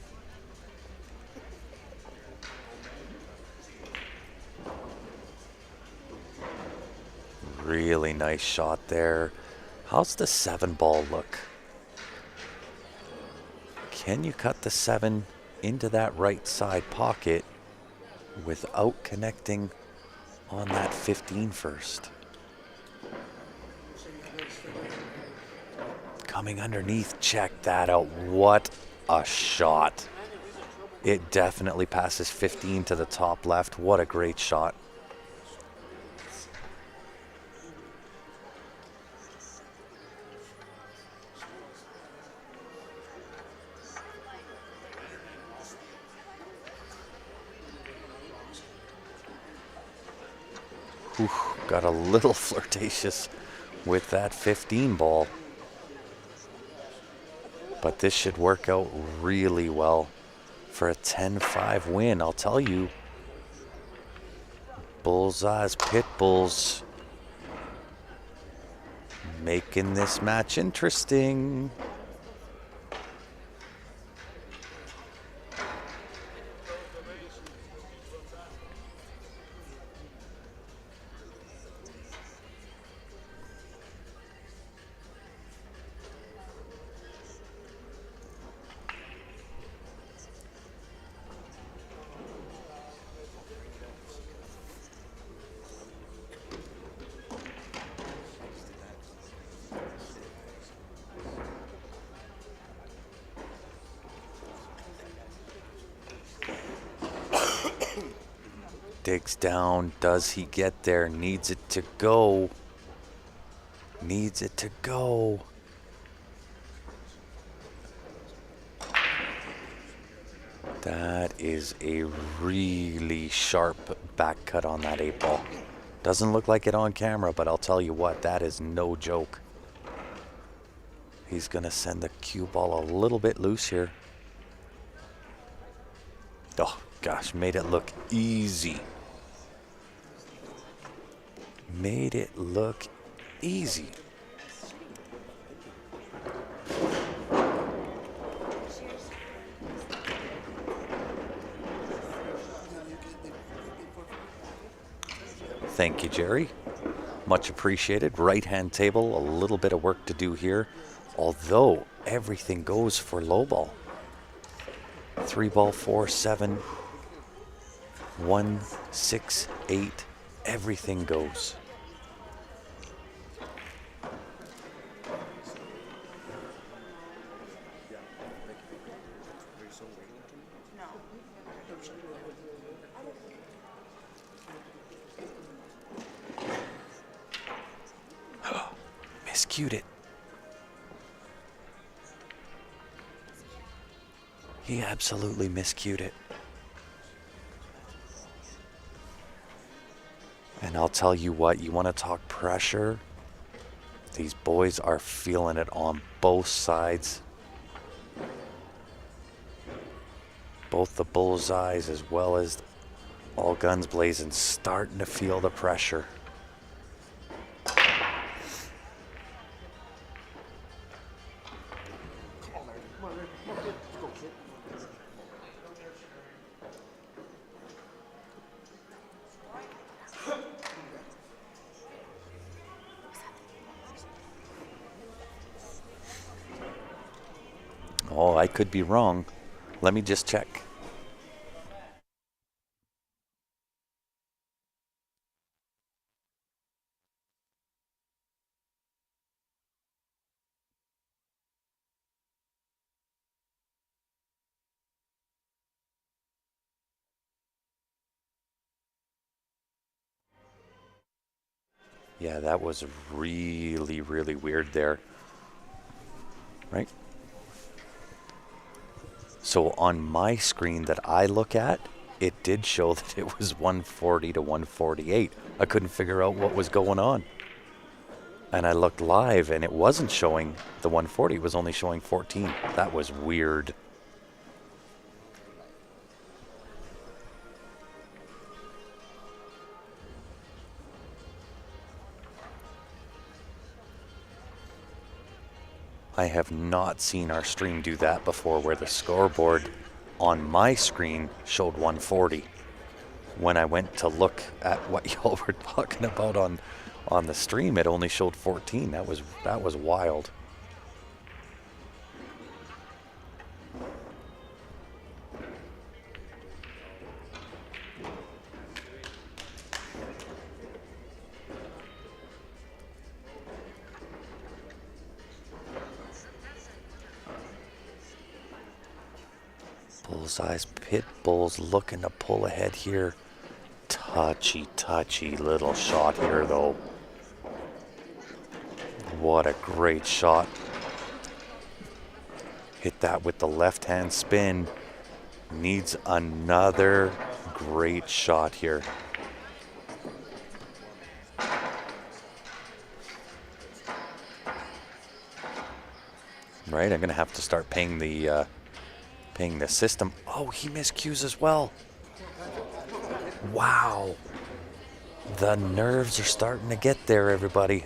Really nice shot there. How's the 7 ball look? Can you cut the 7 into that right side pocket without connecting on that 15 first? Coming underneath, check that out. What a shot. It definitely passes 15 to the top left. What a great shot. Got a little flirtatious with that 15 ball. But this should work out really well for a 10-5 win. I'll tell you, Bullseye's Pit Bulls making this match interesting. Digs down. Does he get there? Needs it to go. Needs it to go. That is a really sharp back cut on that 8-ball. Doesn't look like it on camera, but I'll tell you what, that is no joke. He's going to send the cue ball a little bit loose here. Oh, gosh, made it look easy. Made it look easy. Thank you, Jerry. Much appreciated. Right-hand table, a little bit of work to do here. Although everything goes for low ball. 3-ball, 4, 7, 1, 6, 8. Everything goes. Miscued it. He absolutely miscued it. And I'll tell you what, you want to talk pressure? These boys are feeling it on both sides. Both the bullseyes as well as all guns blazing, starting to feel the pressure. Oh, I could be wrong. Let me just check. Yeah, that was really, really weird there. Right? So on my screen that I look at, it did show that it was 140 to 148. I couldn't figure out what was going on. And I looked live and it wasn't showing the 140, it was only showing 14. That was weird. I have not seen our stream do that before, where the scoreboard on my screen showed 140. When I went to look at what y'all were talking about on the stream, it only showed 14. That was wild. Bullseyes, pit bulls looking to pull ahead here. Touchy little shot here though. What a great shot. Hit that with the left hand spin. Needs another great shot here. Right, I'm gonna have to start paying the system. Oh, he miscues as well. Wow. The nerves are starting to get there, everybody.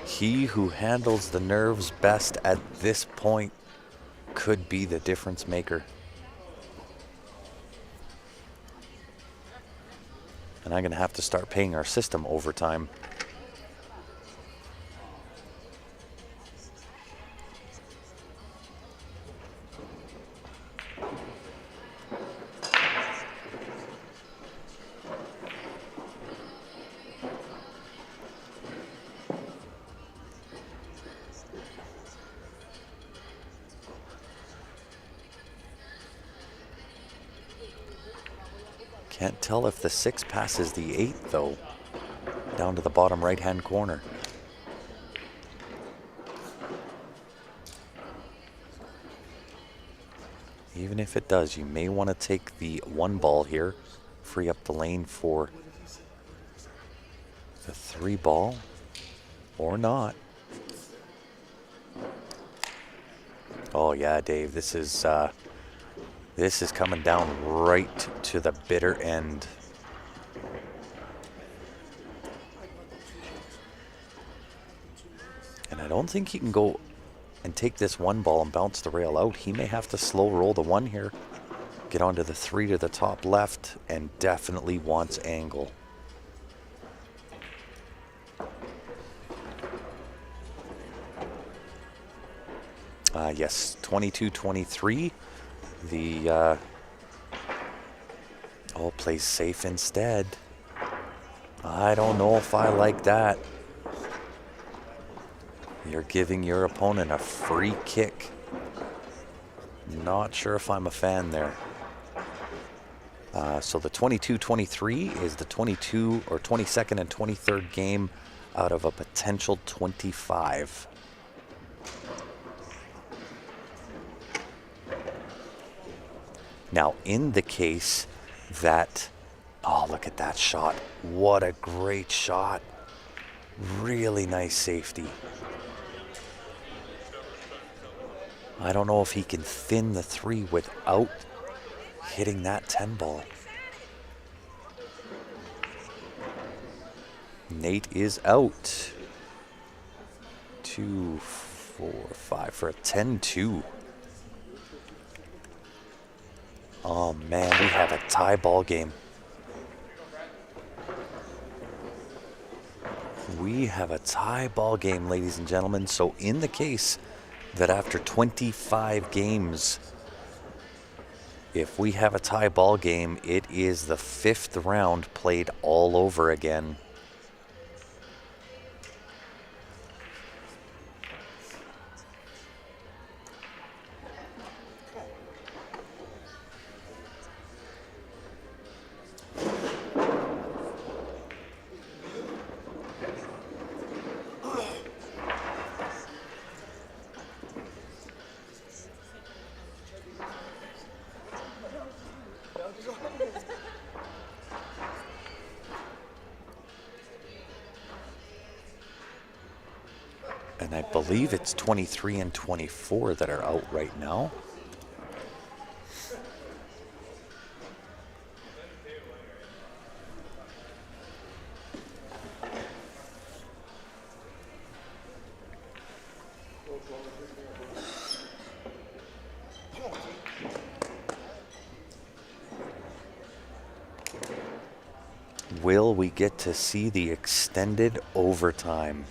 He who handles the nerves best at this point could be the difference maker. And I'm going to have to start paying our system overtime. Can't tell if the 6 passes the 8 though. Down to the bottom right hand corner. even if it does, you may want to take the 1 ball here, free up the lane for the 3 ball, or not. Oh yeah, Dave, this is coming down right to the bitter end. And I don't think he can go and take this 1 ball and bounce the rail out. He may have to slow roll the 1 here, get onto the 3 to the top left, and definitely wants angle. Yes, 22-23. The plays safe instead. I don't know if I like that. You're giving your opponent a free kick. Not sure if I'm a fan there. So the 22-23 is the 22 or 22nd and 23rd game out of a potential 25. Now, in the case that, oh, look at that shot. What a great shot. Really nice safety. I don't know if he can thin the 3 without hitting that 10 ball. Nate is out. 2, 4, 5 for a 10-2. Oh man, we have a tie ball game. We have a tie ball game, ladies and gentlemen. So in the case that after 25 games, if we have a tie ball game, it is the 5th round played all over again. And I believe it's 23 and 24 that are out right now. Will we get to see the extended overtime?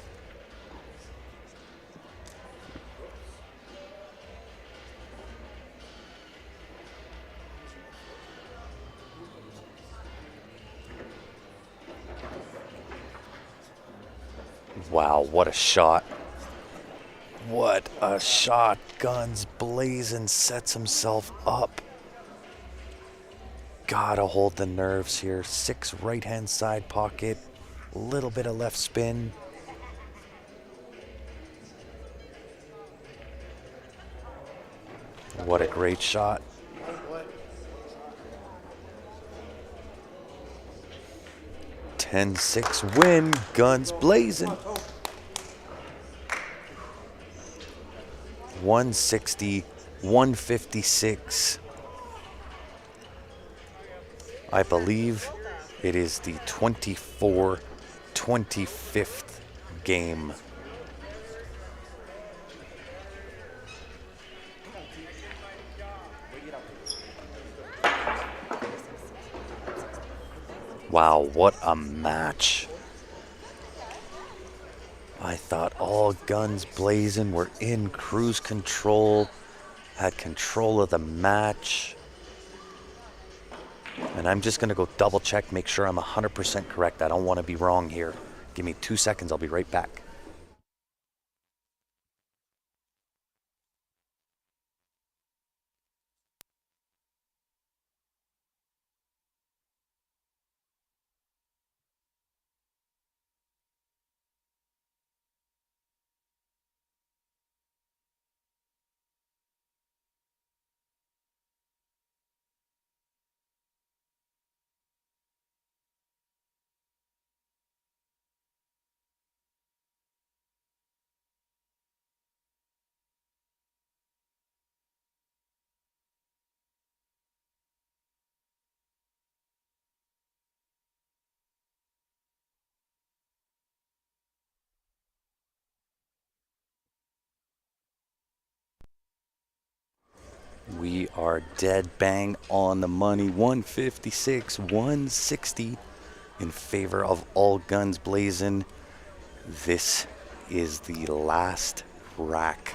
Wow, what a shot. What a shot. Guns blazing, sets himself up. Gotta hold the nerves here. 6 right-hand side pocket. A little bit of left spin. What a great shot. (10-6) win. Guns blazing. 160, 156. I believe it is the 25th game. Wow, what a match. I thought all guns blazing, were in cruise control, had control of the match. And I'm just going to go double check, make sure I'm 100% correct. I don't want to be wrong here. Give me 2 seconds, I'll be right back. We are dead bang on the money. 156, 160 in favor of All Guns Blazing. This is the last rack.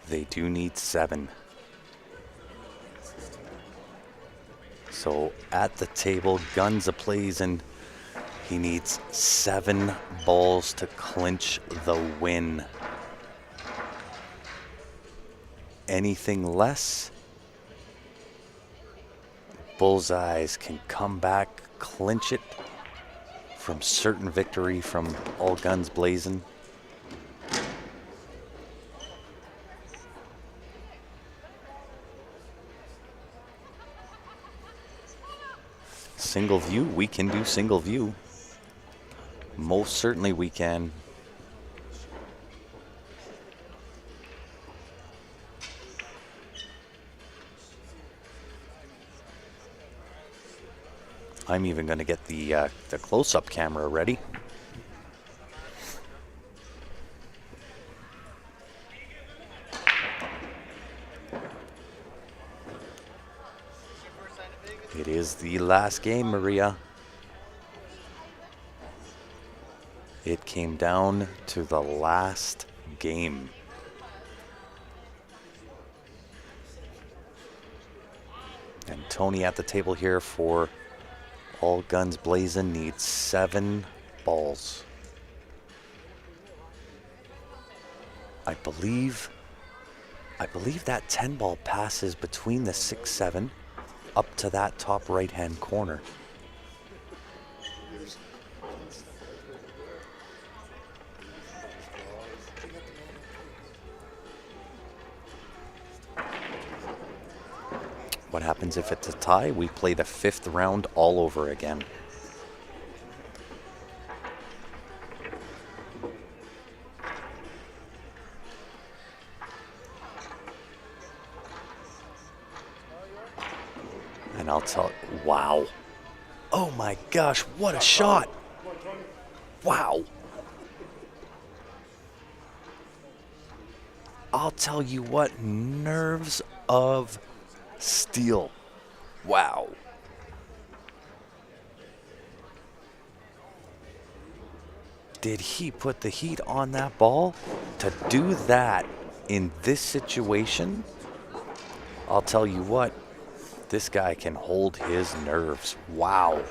They do need 7. So at the table, guns a-blazing. He needs 7 balls to clinch the win. Anything less, Bullseyes can come back, clinch it from certain victory from All Guns Blazing. Single view, we can do single view. Most certainly we can. I'm even going to get the close-up camera ready. It is the last game, Maria. It came down to the last game. And Tony at the table here for All Guns Blazing needs 7 balls. I believe that 10 ball passes between the 6-7 up to that top right-hand corner. What happens if it's a tie? We play the 5th round all over again. And I'll tell, wow. Oh my gosh, what a shot. Wow. I'll tell you what, nerves of steel. Wow. Did he put the heat on that ball? To do that in this situation, I'll tell you what, this guy can hold his nerves. Wow.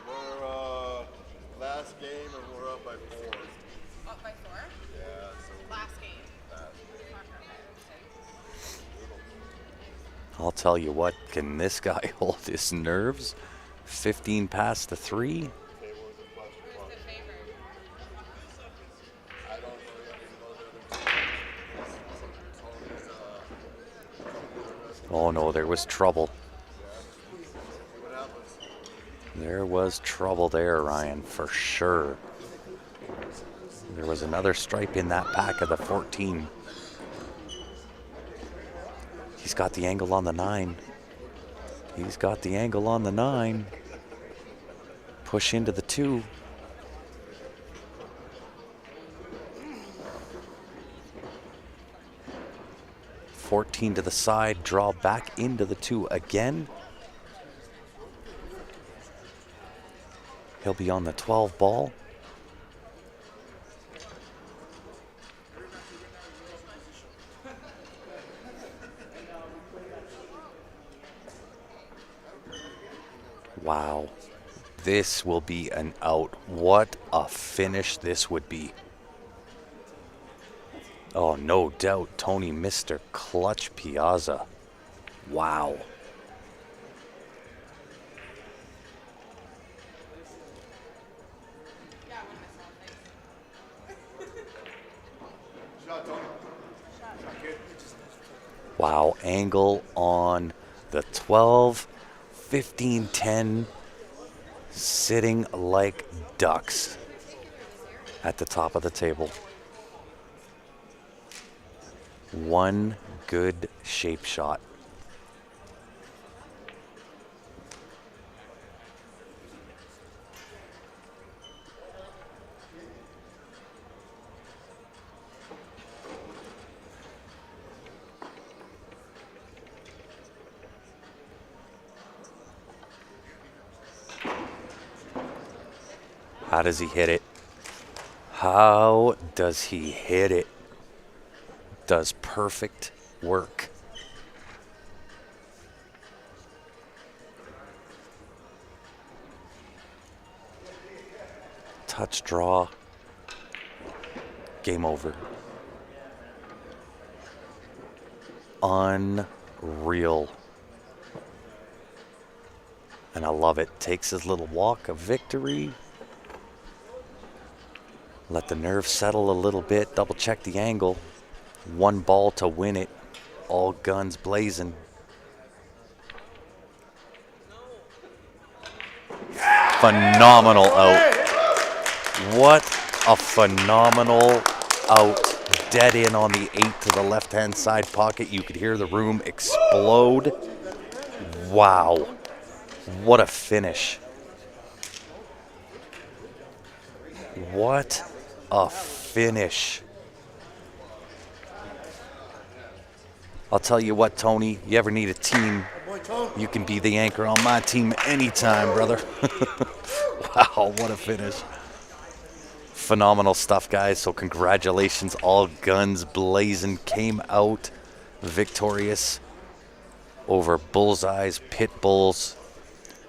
We're last game and we're up by 4. Up by 4? Yeah, so Last game. I'll tell you what, can this guy hold his nerves? 15 past the 3. table is a plus Who's the favorite? I don't know yet. We know the other Oh no, there was trouble. what happens. There was trouble there, Ryan, for sure. There was another stripe in that pack of the 14. He's got the angle on the 9. He's got the angle on the 9. Push into the 2. $14 to the side, draw back into the 2 again. He'll be on the 12 ball. Wow. This will be an out. What a finish this would be. Oh, no doubt, Tony, Mr. Clutch Piazza. Wow. Wow, angle on the 12, 15, 10, sitting like ducks at the top of the table. One good shape shot. How does he hit it? How does he hit it? Does perfect work. Touch draw. Game over. Unreal. And I love it. Takes his little walk of victory. Let the nerves settle a little bit. Double check the angle. One ball to win it. All guns blazing. Phenomenal out. What a phenomenal out. Dead in on the 8 to the left-hand side pocket. You could hear the room explode. Wow. What a finish. What a finish. I'll tell you what, Tony, you ever need a team, you can be the anchor on my team anytime, brother. Wow, what a finish. Phenomenal stuff, guys. So congratulations, all guns blazing. Came out victorious over Bullseyes, Pit Bulls.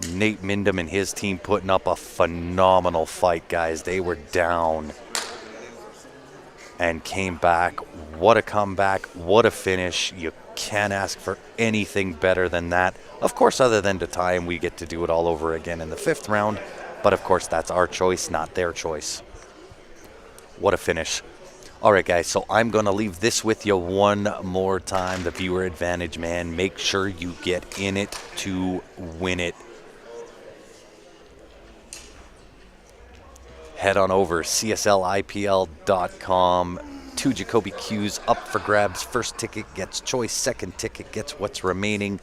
Nate Mindham and his team putting up a phenomenal fight, guys. They were down and came back. What a comeback. What a finish. You can't ask for anything better than that. Of course, other than to tie him, we get to do it all over again in the 5th round. But of course, that's our choice, not their choice. What a finish. All right, guys, so I'm going to leave this with you one more time. The viewer advantage, man. Make sure you get in it to win it. Head on over CSLIPL.com. 2 Jacoby Q's up for grabs. First ticket gets choice. Second ticket gets what's remaining.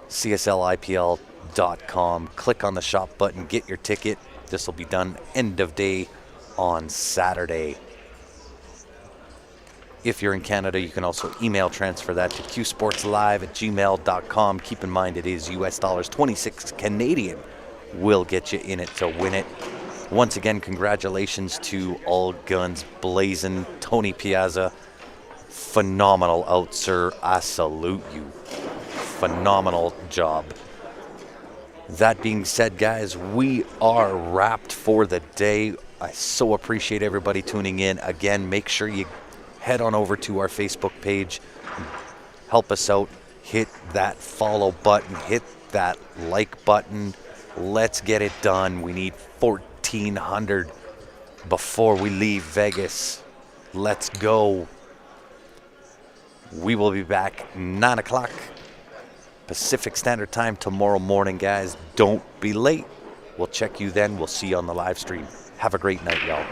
CSLIPL.com. Click on the shop button. Get your ticket. This will be done end of day on Saturday. If you're in Canada, you can also email transfer that to qsportslive@gmail.com. Keep in mind it is US dollars. 26 Canadian will get you in it to win it. Once again, congratulations to all guns blazing. Tony Piazza, phenomenal out, sir. I salute you. Phenomenal job. That being said, guys, we are wrapped for the day. I so appreciate everybody tuning in. Again, make sure you head on over to our Facebook page. Help us out. Hit that follow button. Hit that like button. Let's get it done. We need 1,400 before we leave Vegas. Let's go. We will be back 9 o'clock Pacific Standard Time tomorrow morning, guys. Don't be late. We'll check you then. We'll see you on the live stream. Have a great night, y'all.